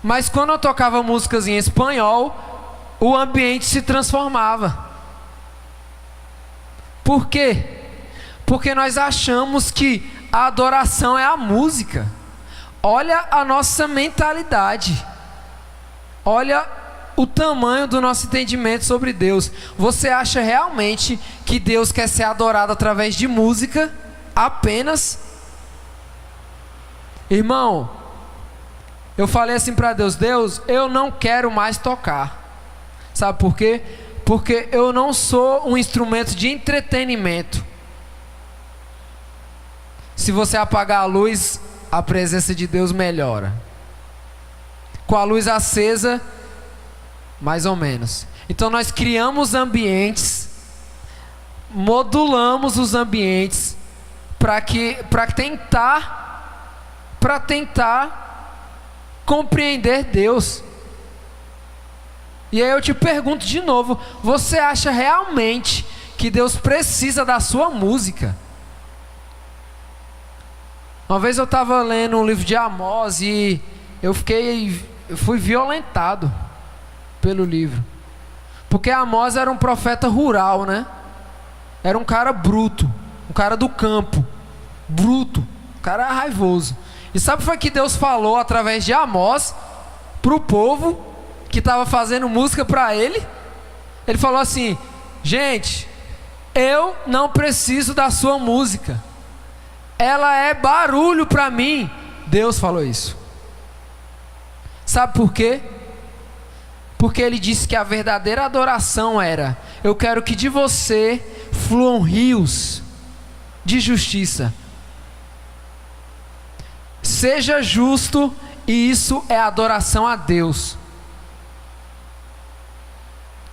Mas quando eu tocava músicas em espanhol, o ambiente se transformava. Por quê? Porque nós achamos que a adoração é a música. Olha a nossa mentalidade. Olha o tamanho do nosso entendimento sobre Deus. Você acha realmente que Deus quer ser adorado através de música apenas? Irmão, eu falei assim para Deus: Deus, eu não quero mais tocar. Sabe por quê? Porque eu não sou um instrumento de entretenimento. Se você apagar a luz, a presença de Deus melhora. Com a luz acesa, mais ou menos. Então nós criamos ambientes, modulamos os ambientes para tentar compreender Deus. E aí eu te pergunto de novo: você acha realmente que Deus precisa da sua música? Uma vez eu estava lendo um livro de Amós e eu fui violentado pelo livro. Porque Amós era um profeta rural, né? Era um cara bruto, um cara do campo, bruto, um cara raivoso. E sabe o que foi que Deus falou através de Amós para o povo que estava fazendo música para ele? Ele falou assim: gente, eu não preciso da sua música, ela é barulho para mim. Deus falou isso. Sabe por quê? Porque ele disse que a verdadeira adoração era: eu quero que de você fluam rios de justiça. Seja justo, e isso é adoração a Deus.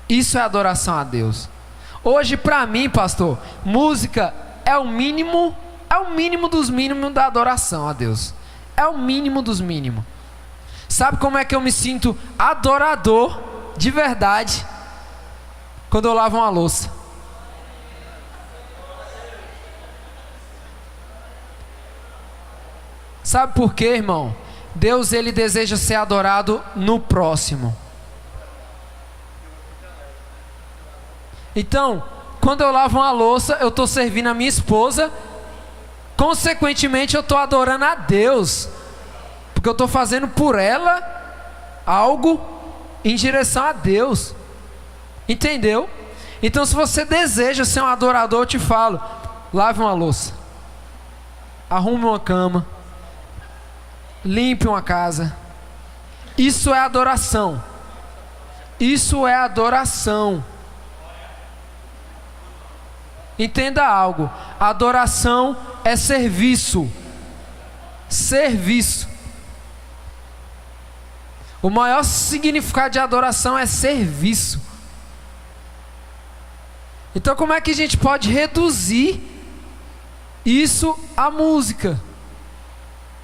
Isso é adoração a Deus. Hoje, para mim, pastor, música é o mínimo dos mínimos da adoração a Deus. É o mínimo dos mínimos. Sabe como é que eu me sinto adorador de verdade? Quando eu lavo uma louça. Sabe por quê, irmão? Deus, ele deseja ser adorado no próximo. Então, quando eu lavo uma louça, eu estou servindo a minha esposa. Consequentemente, eu estou adorando a Deus, porque eu estou fazendo por ela algo em direção a Deus. Entendeu? Então, se você deseja ser um adorador, eu te falo: lave uma louça, arrume uma cama, limpe uma casa. Isso é adoração. Isso é adoração. Entenda algo: adoração é serviço. Serviço. O maior significado de adoração é serviço. Então, como é que a gente pode reduzir isso à música?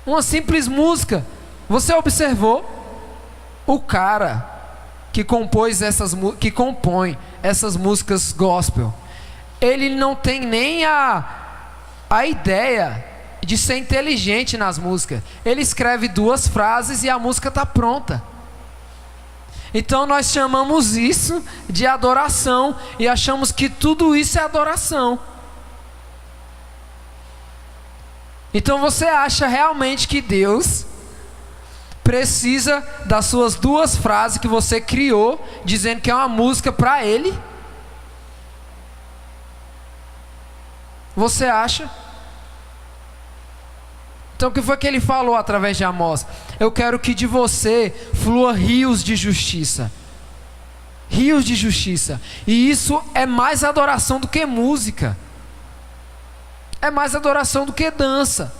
Uma simples música. Você observou? O cara que compõe essas músicas gospel, ele não tem nem a ideia de ser inteligente nas músicas. Ele escreve 2 frases e a música está pronta. Então nós chamamos isso de adoração e achamos que tudo isso é adoração. Então você acha realmente que Deus precisa das suas 2 frases que você criou, dizendo que é uma música para Ele? Você acha? Então o que foi que ele falou através de Amós? Eu quero que de você flua rios de justiça. Rios de justiça. E isso é mais adoração do que música. É mais adoração do que dança.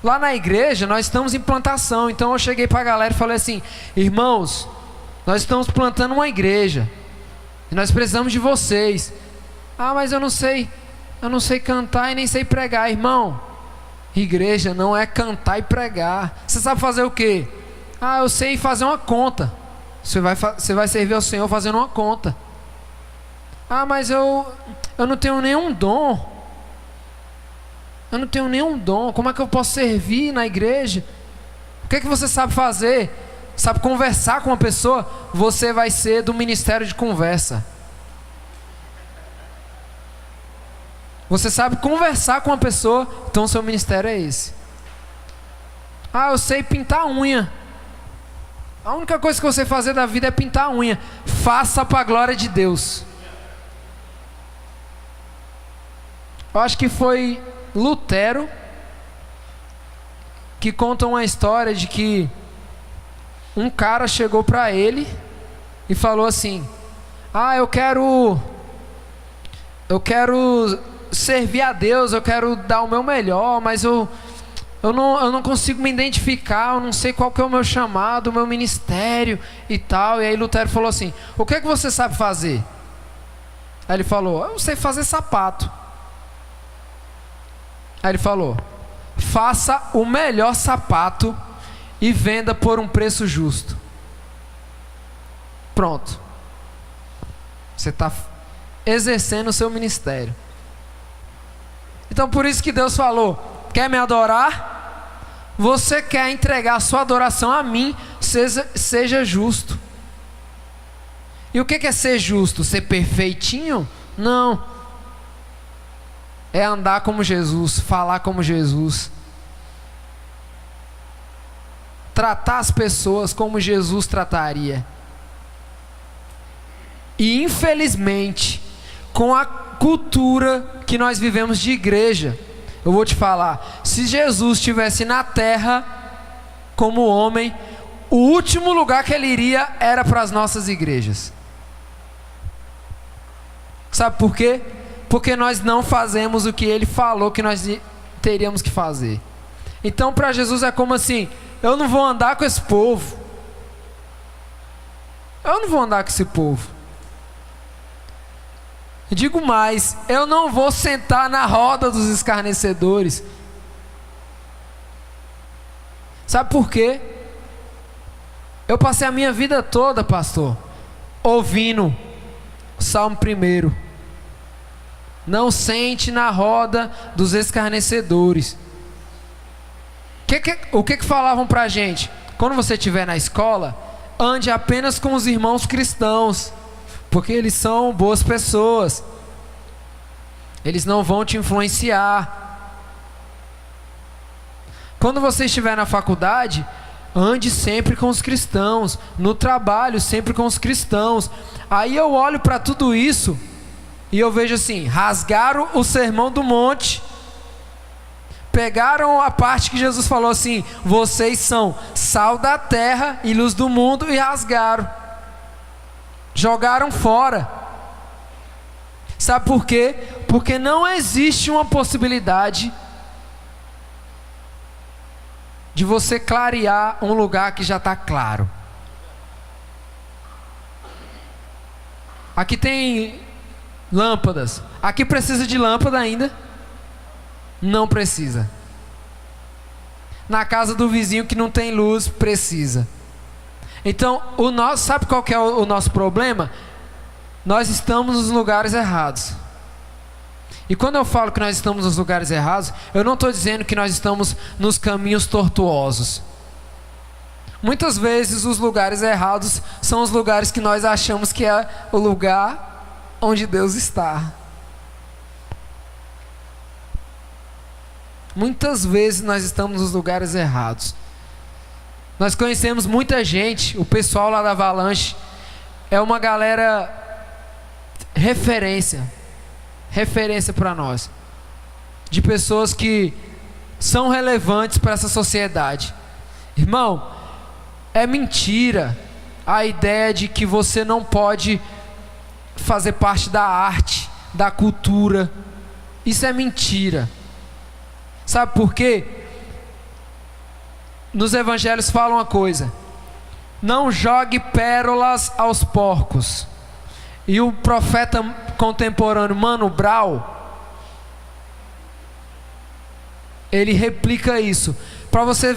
Lá na igreja nós estamos em plantação. Então eu cheguei para a galera e falei assim: irmãos, nós estamos plantando uma igreja e nós precisamos de vocês. Ah, mas eu não sei cantar e nem sei pregar. Irmão, igreja não é cantar e pregar. Você sabe fazer o quê? Ah, eu sei fazer uma conta. Você vai servir ao Senhor fazendo uma conta. Ah, mas eu não tenho nenhum dom. Eu não tenho nenhum dom. Como é que eu posso servir na igreja? O que é que você sabe fazer? Sabe conversar com uma pessoa? Você vai ser do ministério de conversa. Você sabe conversar com uma pessoa, então o seu ministério é esse. Ah, eu sei pintar unha. A única coisa que você fazer da vida é pintar a unha. Faça para a glória de Deus. Eu acho que foi Lutero que conta uma história de que um cara chegou para ele e falou assim: ah, eu quero servir a Deus, eu quero dar o meu melhor, mas eu não consigo me identificar, eu não sei qual que é o meu chamado, o meu ministério e tal. E aí Lutero falou assim: o que é que você sabe fazer? Aí ele falou: eu sei fazer sapato. Aí ele falou: faça o melhor sapato e venda por um preço justo. Pronto. Você está exercendo o seu ministério. Então por isso que Deus falou: quer me adorar? Você quer entregar a sua adoração a mim? Seja justo. E o que é ser justo? Ser perfeitinho? Não. É andar como Jesus, falar como Jesus, tratar as pessoas como Jesus trataria. E infelizmente, com a cultura que nós vivemos de igreja, eu vou te falar, se Jesus estivesse na terra como homem, o último lugar que ele iria era para as nossas igrejas. Sabe por quê? Porque nós não fazemos o que ele falou que nós teríamos que fazer. Então para Jesus é como assim: eu não vou andar com esse povo. Eu não vou andar com esse povo. Digo mais, eu não vou sentar na roda dos escarnecedores. Sabe por quê? Eu passei a minha vida toda, pastor, ouvindo o Salmo 1. Não sente na roda dos escarnecedores. O que falavam pra gente? Quando você estiver na escola, ande apenas com os irmãos cristãos, porque eles são boas pessoas. Eles não vão te influenciar. Quando você estiver na faculdade, ande sempre com os cristãos. No trabalho, sempre com os cristãos. Aí eu olho para tudo isso e eu vejo assim: rasgaram o sermão do monte, pegaram a parte que Jesus falou assim: vocês são sal da terra e luz do mundo, e rasgaram, jogaram fora. Sabe por quê? Porque não existe uma possibilidade de você clarear um lugar que já está claro. Aqui tem lâmpadas. Aqui precisa de lâmpada ainda? Não precisa. Na casa do vizinho que não tem luz, precisa. Então, sabe qual que é o nosso problema? Nós estamos nos lugares errados. E quando eu falo que nós estamos nos lugares errados, eu não estou dizendo que nós estamos nos caminhos tortuosos. Muitas vezes os lugares errados são os lugares que nós achamos que é o lugar onde Deus está. Muitas vezes nós estamos nos lugares errados. Nós conhecemos muita gente, o pessoal lá da Avalanche é uma galera referência para nós, de pessoas que são relevantes para essa sociedade. Irmão, é mentira a ideia de que você não pode fazer parte da arte, da cultura. Isso é mentira. Sabe por quê? Nos evangelhos fala uma coisa: não jogue pérolas aos porcos. E o profeta contemporâneo Mano Brown, ele replica isso. Para você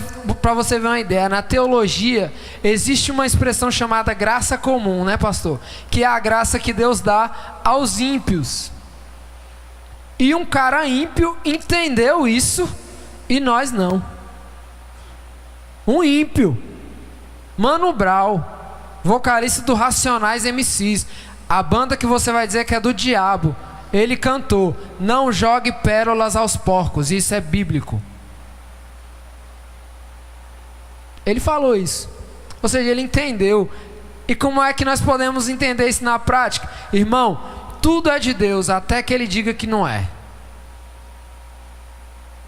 ver uma ideia, na teologia existe uma expressão chamada graça comum, né, pastor? Que é a graça que Deus dá aos ímpios. E um cara ímpio entendeu isso e nós não. Um ímpio, Mano Brown, vocalista do Racionais MCs, a banda que você vai dizer que é do diabo, ele cantou: não jogue pérolas aos porcos. Isso é bíblico. Ele falou isso. Ou seja, ele entendeu. E como é que nós podemos entender isso na prática? Irmão, tudo é de Deus até que ele diga que não é.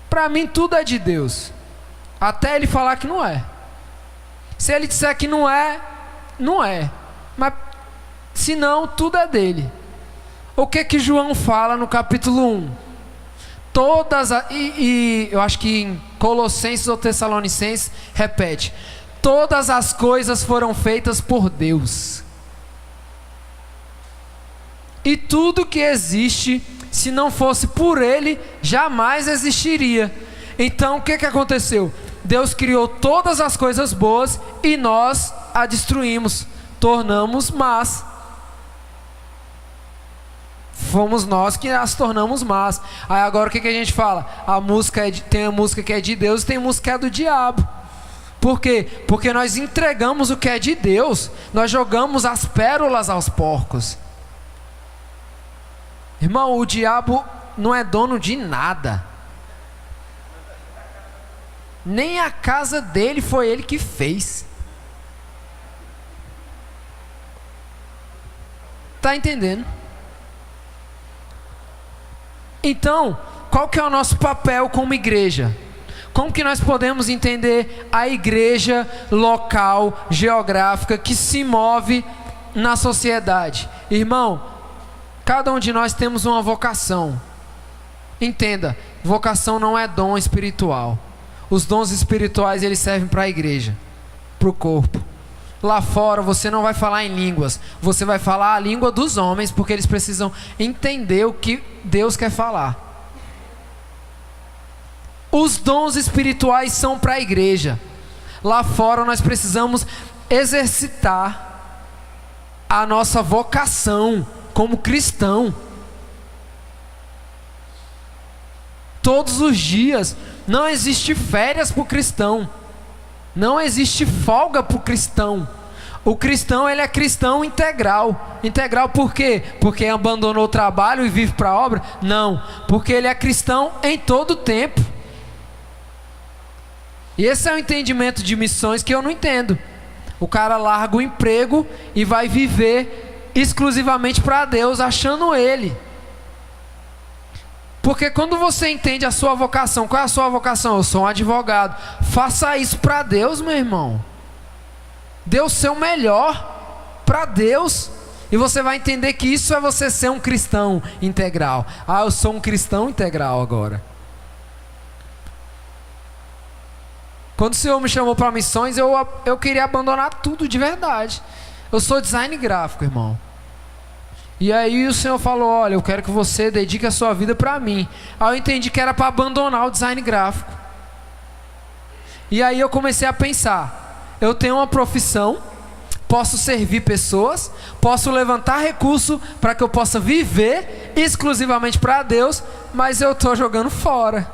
Para mim tudo é de Deus até ele falar que não é. Se ele disser que não é, não é. Mas se não, tudo é dele. O que João fala no capítulo 1? Eu acho que em Colossenses ou Tessalonicenses repete: todas as coisas foram feitas por Deus. E tudo que existe, se não fosse por Ele, jamais existiria. Então o que aconteceu? Deus criou todas as coisas boas e nós a destruímos, tornamos más. Fomos nós que as tornamos más. Aí agora o que a gente fala? Tem a música que é de Deus e tem a música que é do diabo. Por quê? Porque nós entregamos o que é de Deus, nós jogamos as pérolas aos porcos. Irmão, o diabo não é dono de nada. Nem a casa dele foi ele que fez. Tá entendendo? Então, qual que é o nosso papel como igreja? Como que nós podemos entender a igreja local, geográfica, que se move na sociedade? Irmão, cada um de nós temos uma vocação. Entenda, vocação não é dom espiritual. Os dons espirituais, eles servem para a igreja, para o corpo. Lá fora você não vai falar em línguas, você vai falar a língua dos homens, porque eles precisam entender o que Deus quer falar. Os dons espirituais são para a igreja. Lá fora nós precisamos exercitar a nossa vocação como cristão. Todos os dias. Não existe férias para o cristão. Não existe folga para o cristão. O cristão, ele é cristão integral. Integral por quê? Porque abandonou o trabalho e vive para a obra? Não, porque ele é cristão em todo o tempo. E esse é o entendimento de missões que eu não entendo. O cara larga o emprego e vai viver exclusivamente para Deus, achando ele. Porque quando você entende a sua vocação, qual é a sua vocação? Eu sou um advogado. Faça isso para Deus, meu irmão. Dê o seu melhor para Deus. E você vai entender que isso é você ser um cristão integral. Ah, eu sou um cristão integral agora. Quando o Senhor me chamou para missões, eu queria abandonar tudo de verdade. Eu sou design gráfico, irmão. E aí o Senhor falou: olha, eu quero que você dedique a sua vida para mim. Aí eu entendi que era para abandonar o design gráfico. E aí eu comecei a pensar: eu tenho uma profissão, posso servir pessoas, posso levantar recurso para que eu possa viver exclusivamente para Deus, mas eu estou jogando fora.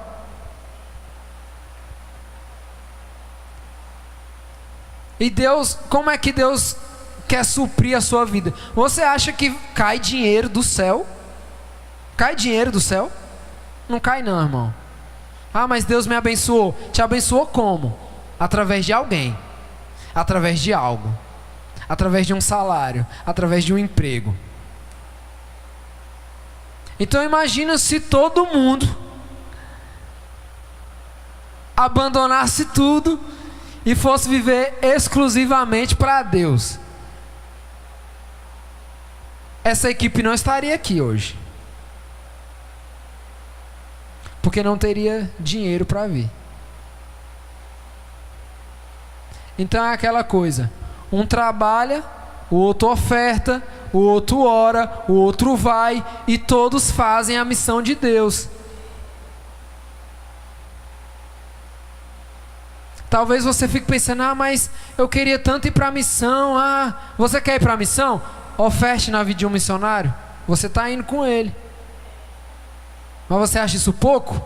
E Deus, como é que Deus quer suprir a sua vida? Você acha que cai dinheiro do céu? Cai dinheiro do céu? Não cai não, irmão. Ah, mas Deus me abençoou. Te abençoou como? Através de alguém, através de algo, através de um salário, através de um emprego. Então imagina se todo mundo abandonasse tudo e fosse viver exclusivamente para Deus. Essa equipe não estaria aqui hoje, porque não teria dinheiro para vir. Então é aquela coisa: um trabalha, o outro oferta, o outro ora, o outro vai, e todos fazem a missão de Deus. Talvez você fique pensando, mas eu queria tanto ir para a missão. Você quer ir para a missão? Oferte na vida de um missionário. Você está indo com ele. Mas você acha isso pouco?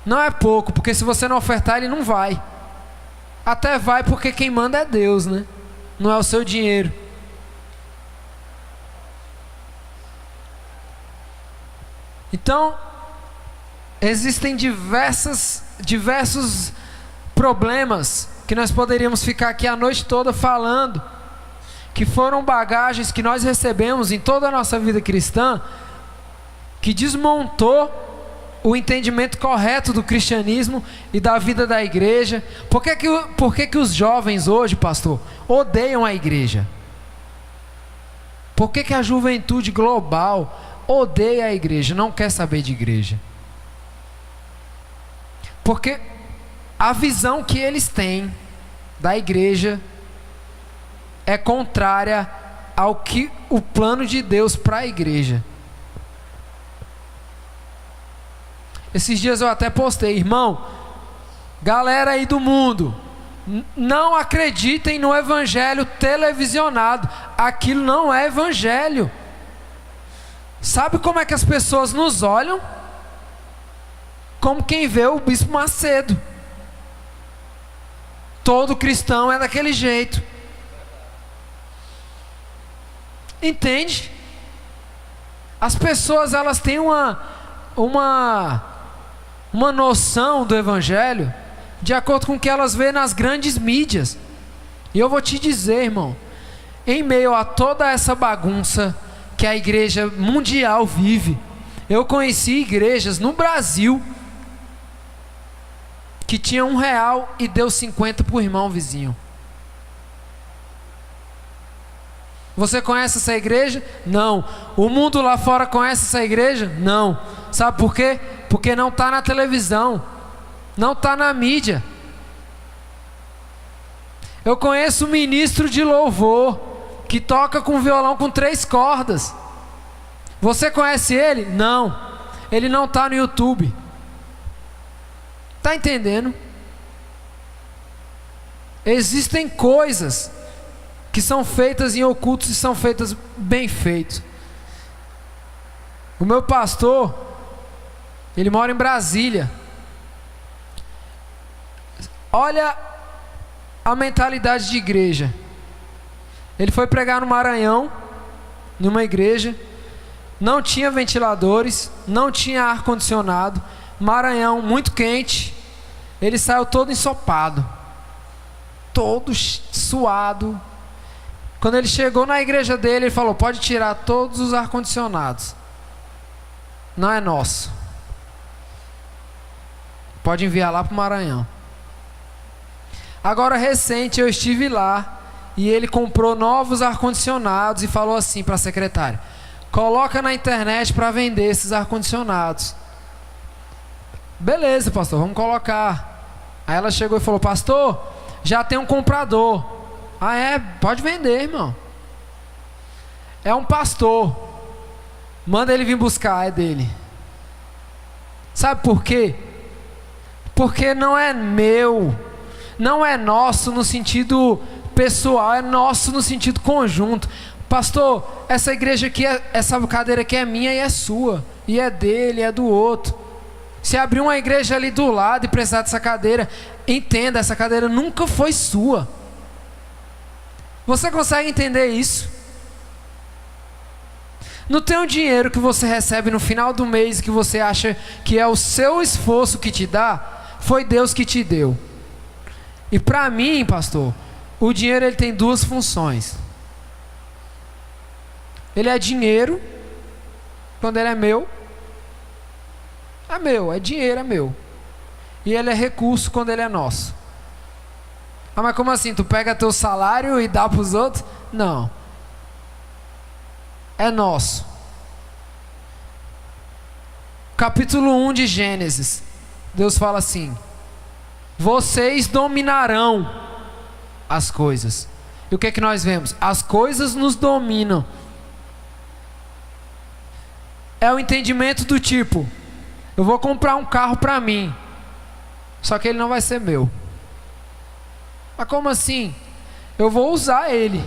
Não é pouco, porque se você não ofertar, ele não vai. Até vai porque quem manda é Deus, né? Não é o seu dinheiro. Então, existem diversos problemas que nós poderíamos ficar aqui a noite toda falando, que foram bagagens que nós recebemos em toda a nossa vida cristã, que desmontou o entendimento correto do cristianismo e da vida da igreja. Por que os jovens hoje, pastor, odeiam a igreja? Por que a juventude global odeia a igreja, não quer saber de igreja? Porque a visão que eles têm da igreja é contrária ao que o plano de Deus para a igreja. Esses dias eu até postei, irmão, galera aí do mundo, não acreditem no evangelho televisionado, aquilo não é evangelho. Sabe como é que as pessoas nos olham? Como quem vê o Bispo Macedo. Todo cristão é daquele jeito. Entende? As pessoas, elas têm uma noção do evangelho de acordo com o que elas vêem nas grandes mídias. E eu vou te dizer, irmão, em meio a toda essa bagunça que a igreja mundial vive, eu conheci igrejas no Brasil que tinha R$1 e deu 50 para o irmão vizinho. Você conhece essa igreja? Não. O mundo lá fora conhece essa igreja? Não. Sabe por quê? Porque não está na televisão, não está na mídia. Eu conheço um ministro de louvor que toca com violão com 3 cordas. Você conhece ele? Não. Ele não está no YouTube. Está entendendo? Existem coisas que são feitas em ocultos e são feitas bem feitos. O meu pastor, ele mora em Brasília. Olha a mentalidade de igreja. Ele foi pregar no Maranhão, numa igreja, não tinha ventiladores, não tinha ar-condicionado, Maranhão muito quente. Ele saiu todo ensopado, todo suado. Quando ele chegou na igreja dele, ele falou: pode tirar todos os ar-condicionados, não é nosso, pode enviar lá para o Maranhão. Agora recente eu estive lá e ele comprou novos ar-condicionados e falou assim para a secretária: coloca na internet para vender esses ar-condicionados. Beleza, pastor, vamos colocar. Aí ela chegou e falou: pastor, já tem um comprador. Ah, é? Pode vender, irmão. É um pastor, manda ele vir buscar, é dele. Sabe por quê? Porque não é meu, não é nosso no sentido pessoal, é nosso no sentido conjunto. Pastor, essa igreja aqui, essa cadeira aqui é minha e é sua, e é dele, é do outro. Se abrir uma igreja ali do lado e precisar dessa cadeira, entenda, essa cadeira nunca foi sua. Você consegue entender isso? Não tem um dinheiro que você recebe no final do mês que você acha que é o seu esforço que te dá, foi Deus que te deu. E para mim, pastor, o dinheiro ele tem 2 funções. Ele é dinheiro quando ele é meu, é dinheiro, é meu. E ele é recurso quando ele é nosso. Ah, mas como assim? Tu pega teu salário e dá para os outros? Não. É nosso. Capítulo 1 de Gênesis, Deus fala assim: vocês dominarão as coisas. E o que é que nós vemos? As coisas nos dominam. É o entendimento do tipo: eu vou comprar um carro para mim, só que ele não vai ser meu. Mas como assim? Eu vou usar ele,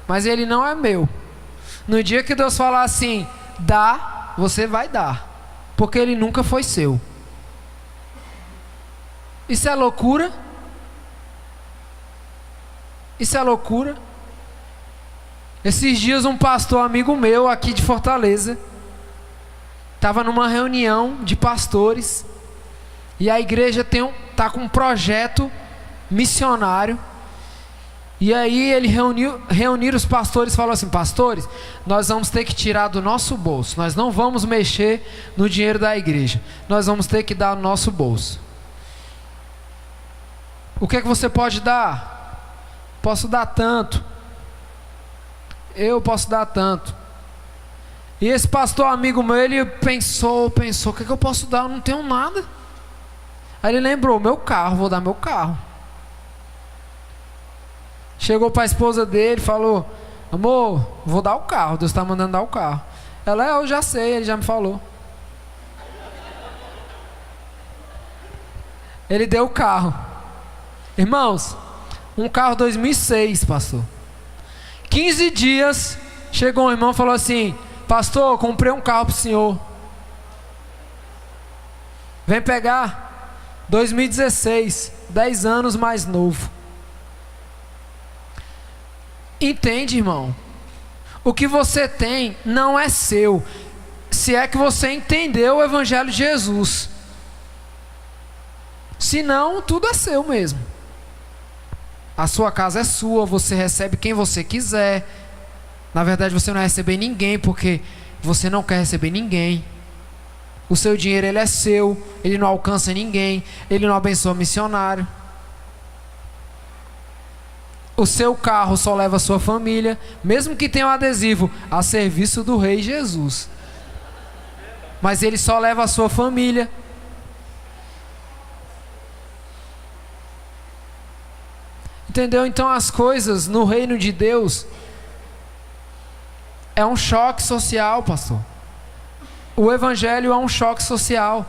mas ele não é meu. No dia que Deus falar assim, dá, você vai dar, porque ele nunca foi seu. Isso é loucura? Isso é loucura? Esses dias um pastor amigo meu aqui de Fortaleza estava numa reunião de pastores e a igreja está com um projeto missionário. E aí ele reuniu os pastores e falou assim: pastores, nós vamos ter que tirar do nosso bolso, nós não vamos mexer no dinheiro da igreja, nós vamos ter que dar no nosso bolso. O que é que você pode dar? Posso dar tanto. Eu posso dar tanto. E esse pastor amigo meu, ele pensou, o que é que eu posso dar? Eu não tenho nada. Aí ele lembrou, meu carro, vou dar meu carro. Chegou para a esposa dele, falou: amor, vou dar o carro, Deus está mandando dar o carro. Ela: eu já sei, ele já me falou. Ele deu o carro. Irmãos, um carro 2006, pastor. 15 dias, chegou um irmão e falou assim: pastor, comprei um carro para o senhor. Vem pegar. 2016, 10 anos mais novo. Entende, irmão? O que você tem não é seu, se é que você entendeu o Evangelho de Jesus. Se não, tudo é seu mesmo. A sua casa é sua, você recebe quem você quiser. Na verdade, você não vai receber ninguém, porque você não quer receber ninguém. O seu dinheiro, ele é seu, ele não alcança ninguém, ele não abençoa missionário. O seu carro só leva a sua família, mesmo que tenha um adesivo a serviço do Rei Jesus. Mas ele só leva a sua família. Entendeu? Então as coisas no reino de Deus é um choque social, pastor. O evangelho é um choque social.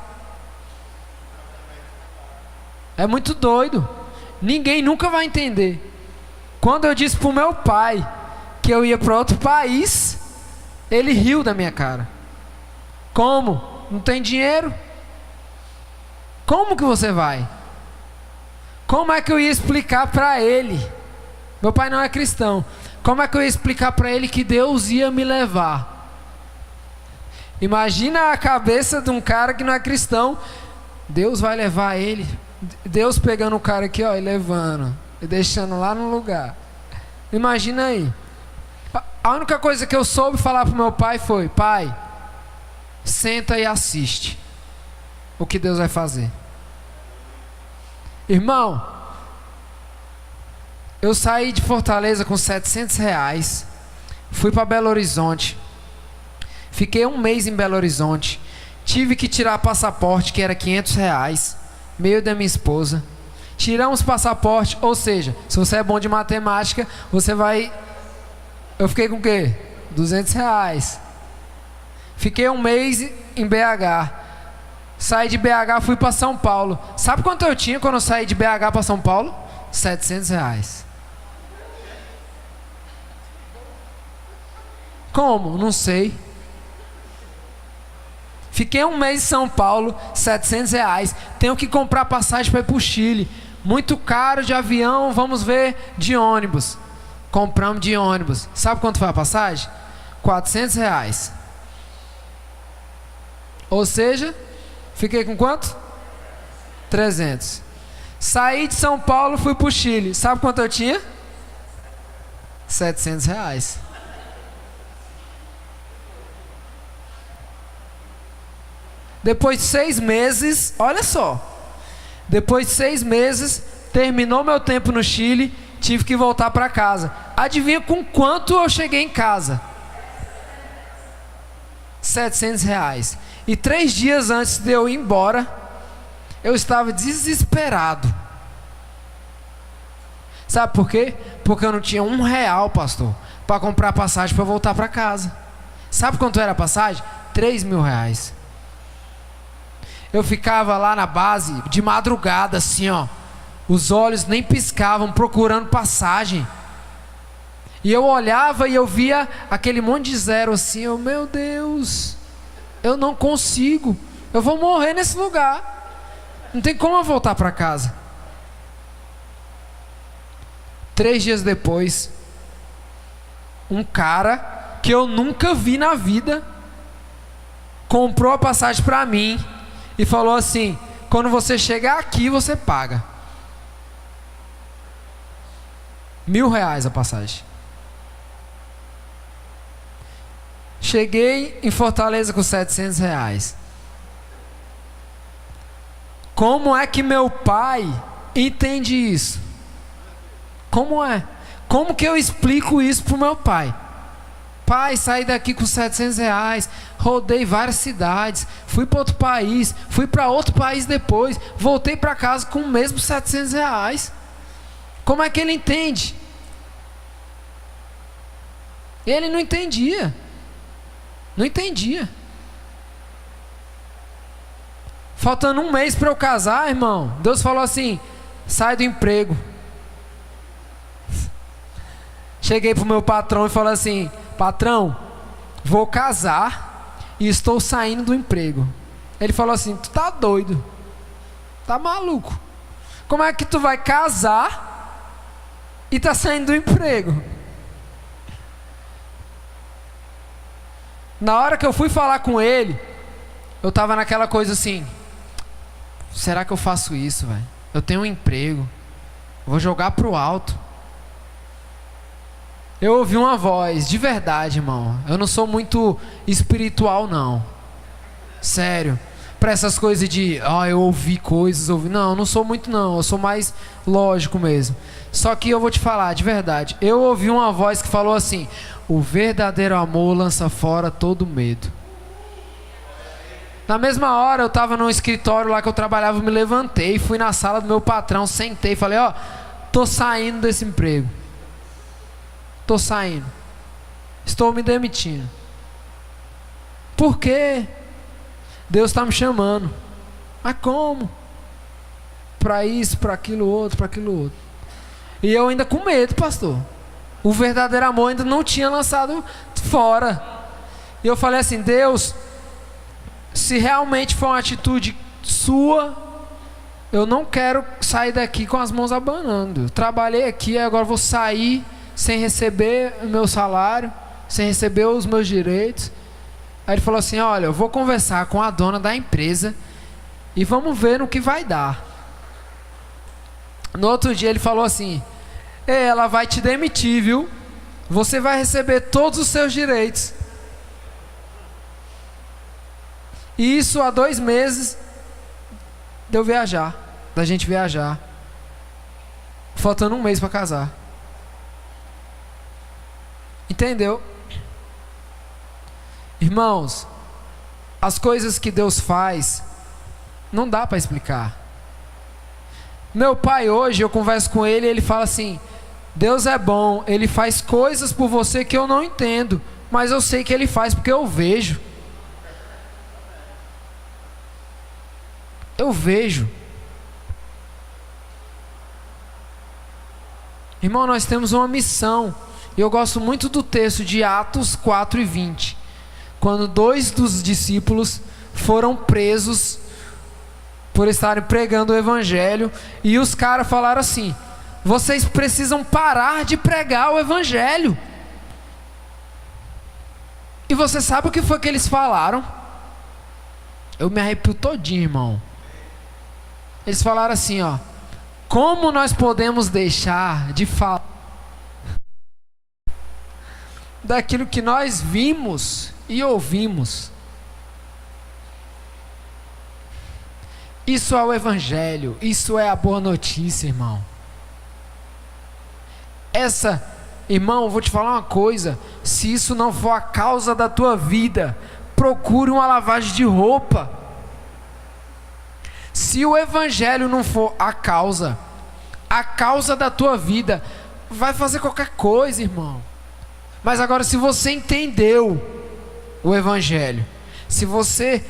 É muito doido. Ninguém nunca vai entender. Quando eu disse pro meu pai que eu ia para outro país, ele riu da minha cara. Como? Não tem dinheiro? Como que você vai? Como é que eu ia explicar para ele? Meu pai não é cristão. Como é que eu ia explicar para ele que Deus ia me levar? Imagina a cabeça de um cara que não é cristão. Deus vai levar ele. Deus pegando o cara aqui, ó, e levando, e deixando lá no lugar. Imagina aí. A única coisa que eu soube falar pro meu pai foi: pai, senta e assiste o que Deus vai fazer. Irmão, eu saí de Fortaleza com R$700, fui para Belo Horizonte, fiquei um mês em Belo Horizonte, tive que tirar passaporte, que era R$500, meio da minha esposa. Tiramos passaporte, ou seja, se você é bom de matemática, você vai... Eu fiquei com o quê? R$200. Fiquei um mês em BH. Saí de BH, fui para São Paulo. Sabe quanto eu tinha quando eu saí de BH para São Paulo? R$700. Como? Não sei. Fiquei um mês em São Paulo, R$700. Tenho que comprar passagem para ir para o Chile. Muito caro de avião, vamos ver de ônibus. Compramos de ônibus. Sabe quanto foi a passagem? R$400. Ou seja, fiquei com quanto? 300. Saí de São Paulo, fui para o Chile. Sabe quanto eu tinha? R$700. Depois de 6 meses, olha só. Depois de 6 meses, terminou meu tempo no Chile, tive que voltar para casa. Adivinha com quanto eu cheguei em casa? R$700. E 3 dias antes de eu ir embora, eu estava desesperado. Sabe por quê? Porque eu não tinha R$1, pastor, para comprar passagem para voltar para casa. Sabe quanto era a passagem? R$3.000. Eu ficava lá na base de madrugada, assim, ó, Os olhos nem piscavam, procurando passagem. E eu olhava e eu via aquele monte de zero assim. Meu Deus, eu não consigo. Eu vou morrer nesse lugar. Não tem como eu voltar para casa. 3 dias depois, um cara que eu nunca vi na vida comprou a passagem para mim e falou assim: quando você chegar aqui, você paga R$1.000 a passagem. Cheguei em Fortaleza com R$700. Como é que meu pai entende isso? Como é? Como que eu explico isso pro meu pai? Pai, saí daqui com R$700, rodei várias cidades, fui para outro país, fui para outro país depois, voltei para casa com o mesmo R$700. Como é que ele entende? Ele não entendia. Não entendia. Faltando 1 mês para eu casar, irmão, Deus falou assim: sai do emprego. Cheguei pro meu patrão e falei assim: patrão, vou casar e estou saindo do emprego. Ele falou assim: tu tá doido, tá maluco? Como é que tu vai casar e tá saindo do emprego? Na hora que eu fui falar com ele, eu tava naquela coisa assim: será que eu faço isso, velho? Eu tenho um emprego, vou jogar pro alto. Eu ouvi uma voz, de verdade, irmão. Eu não sou muito espiritual, não. Sério. Para essas coisas de, eu ouvi coisas, não, eu não sou muito, não. Eu sou mais lógico mesmo. Só que eu vou te falar, de verdade. Eu ouvi uma voz que falou assim: o verdadeiro amor lança fora todo medo. Na mesma hora, eu estava no escritório lá que eu trabalhava, eu me levantei, fui na sala do meu patrão, sentei, falei: tô saindo desse emprego. Estou saindo. Estou me demitindo. Por quê? Deus está me chamando. Mas como? Para isso, para aquilo outro, para aquilo outro. E eu ainda com medo, pastor. O verdadeiro amor ainda não tinha lançado fora. E eu falei assim: Deus, se realmente for uma atitude sua, eu não quero sair daqui com as mãos abanando. Eu trabalhei aqui, agora vou sair sem receber o meu salário, sem receber os meus direitos. Aí ele falou assim: olha, eu vou conversar com a dona da empresa e vamos ver no que vai dar. No outro dia ele falou assim: ela vai te demitir, viu? Você vai receber todos os seus direitos. E isso há 2 meses de eu viajar, da gente viajar, faltando 1 mês para casar. Entendeu? Irmãos, as coisas que Deus faz não dá para explicar. Meu pai hoje, eu converso com ele e ele fala assim: Deus é bom, Ele faz coisas por você que eu não entendo, mas eu sei que Ele faz porque eu vejo. Eu vejo. Irmão, nós temos uma missão. E eu gosto muito do texto de Atos 4:20, quando 2 dos discípulos foram presos por estarem pregando o evangelho, e os caras falaram assim: vocês precisam parar de pregar o evangelho. E você sabe o que foi que eles falaram? Eu me arrepio todinho, irmão. Eles falaram assim: como nós podemos deixar de falar daquilo que nós vimos e ouvimos? Isso é o evangelho, isso é a boa notícia, irmão. Irmão, eu vou te falar uma coisa: se isso não for a causa da tua vida, procure uma lavagem de roupa. Se o evangelho não for a causa da tua vida, vai fazer qualquer coisa, irmão. Mas agora, se você entendeu o evangelho, se você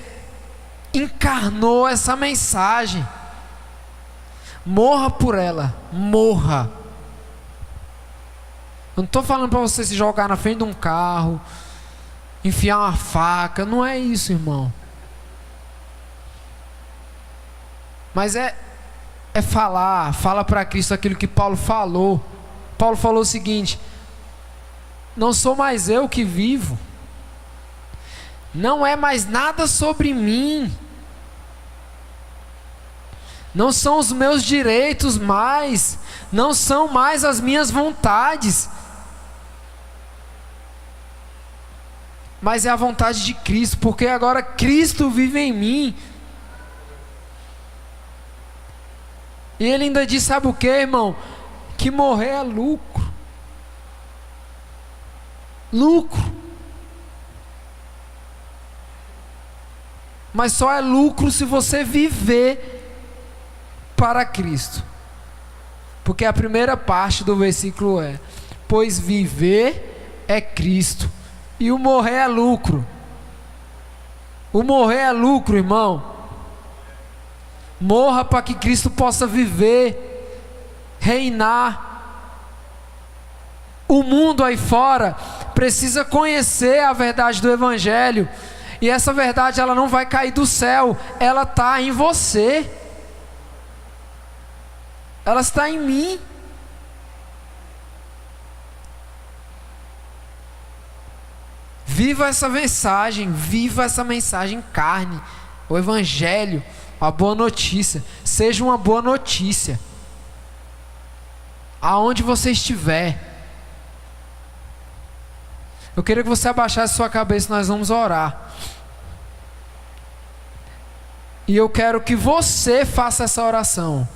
encarnou essa mensagem, Morra por ela, morra. Eu não estou falando para você se jogar na frente de um carro, enfiar uma faca, não é isso, irmão. Mas fala para Cristo aquilo que Paulo falou. Paulo falou o seguinte: não sou mais eu que vivo, não é mais nada sobre mim, não são os meus direitos mais, não são mais as minhas vontades, mas é a vontade de Cristo, porque agora Cristo vive em mim. E ele ainda diz, sabe o que, irmão? Que morrer é lucro. Lucro. Mas só é lucro se você viver para Cristo. Porque a primeira parte do versículo é: pois viver é Cristo e o morrer é lucro. O morrer é lucro, irmão. Morra para que Cristo possa viver, reinar. O mundo aí fora precisa conhecer a verdade do Evangelho. E essa verdade, ela não vai cair do céu, ela está em você, ela está em mim. Viva essa mensagem em carne, o Evangelho, a boa notícia. Seja uma boa notícia aonde você estiver. Eu queria que você abaixasse sua cabeça, nós vamos orar. E eu quero que você faça essa oração.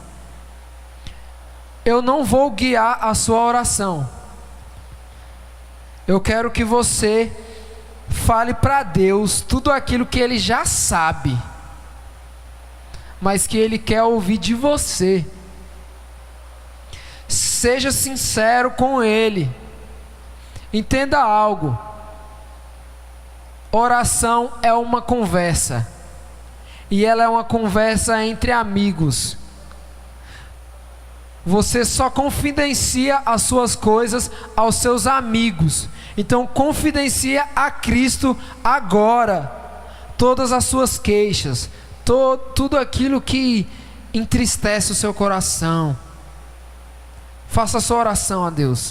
Eu não vou guiar a sua oração. Eu quero que você fale para Deus tudo aquilo que Ele já sabe, mas que Ele quer ouvir de você. Seja sincero com Ele. Entenda algo: oração é uma conversa, e ela é uma conversa entre amigos. Você só confidencia as suas coisas aos seus amigos. Então confidencia a Cristo agora todas as suas queixas, tudo aquilo que entristece o seu coração. Faça a sua oração a Deus.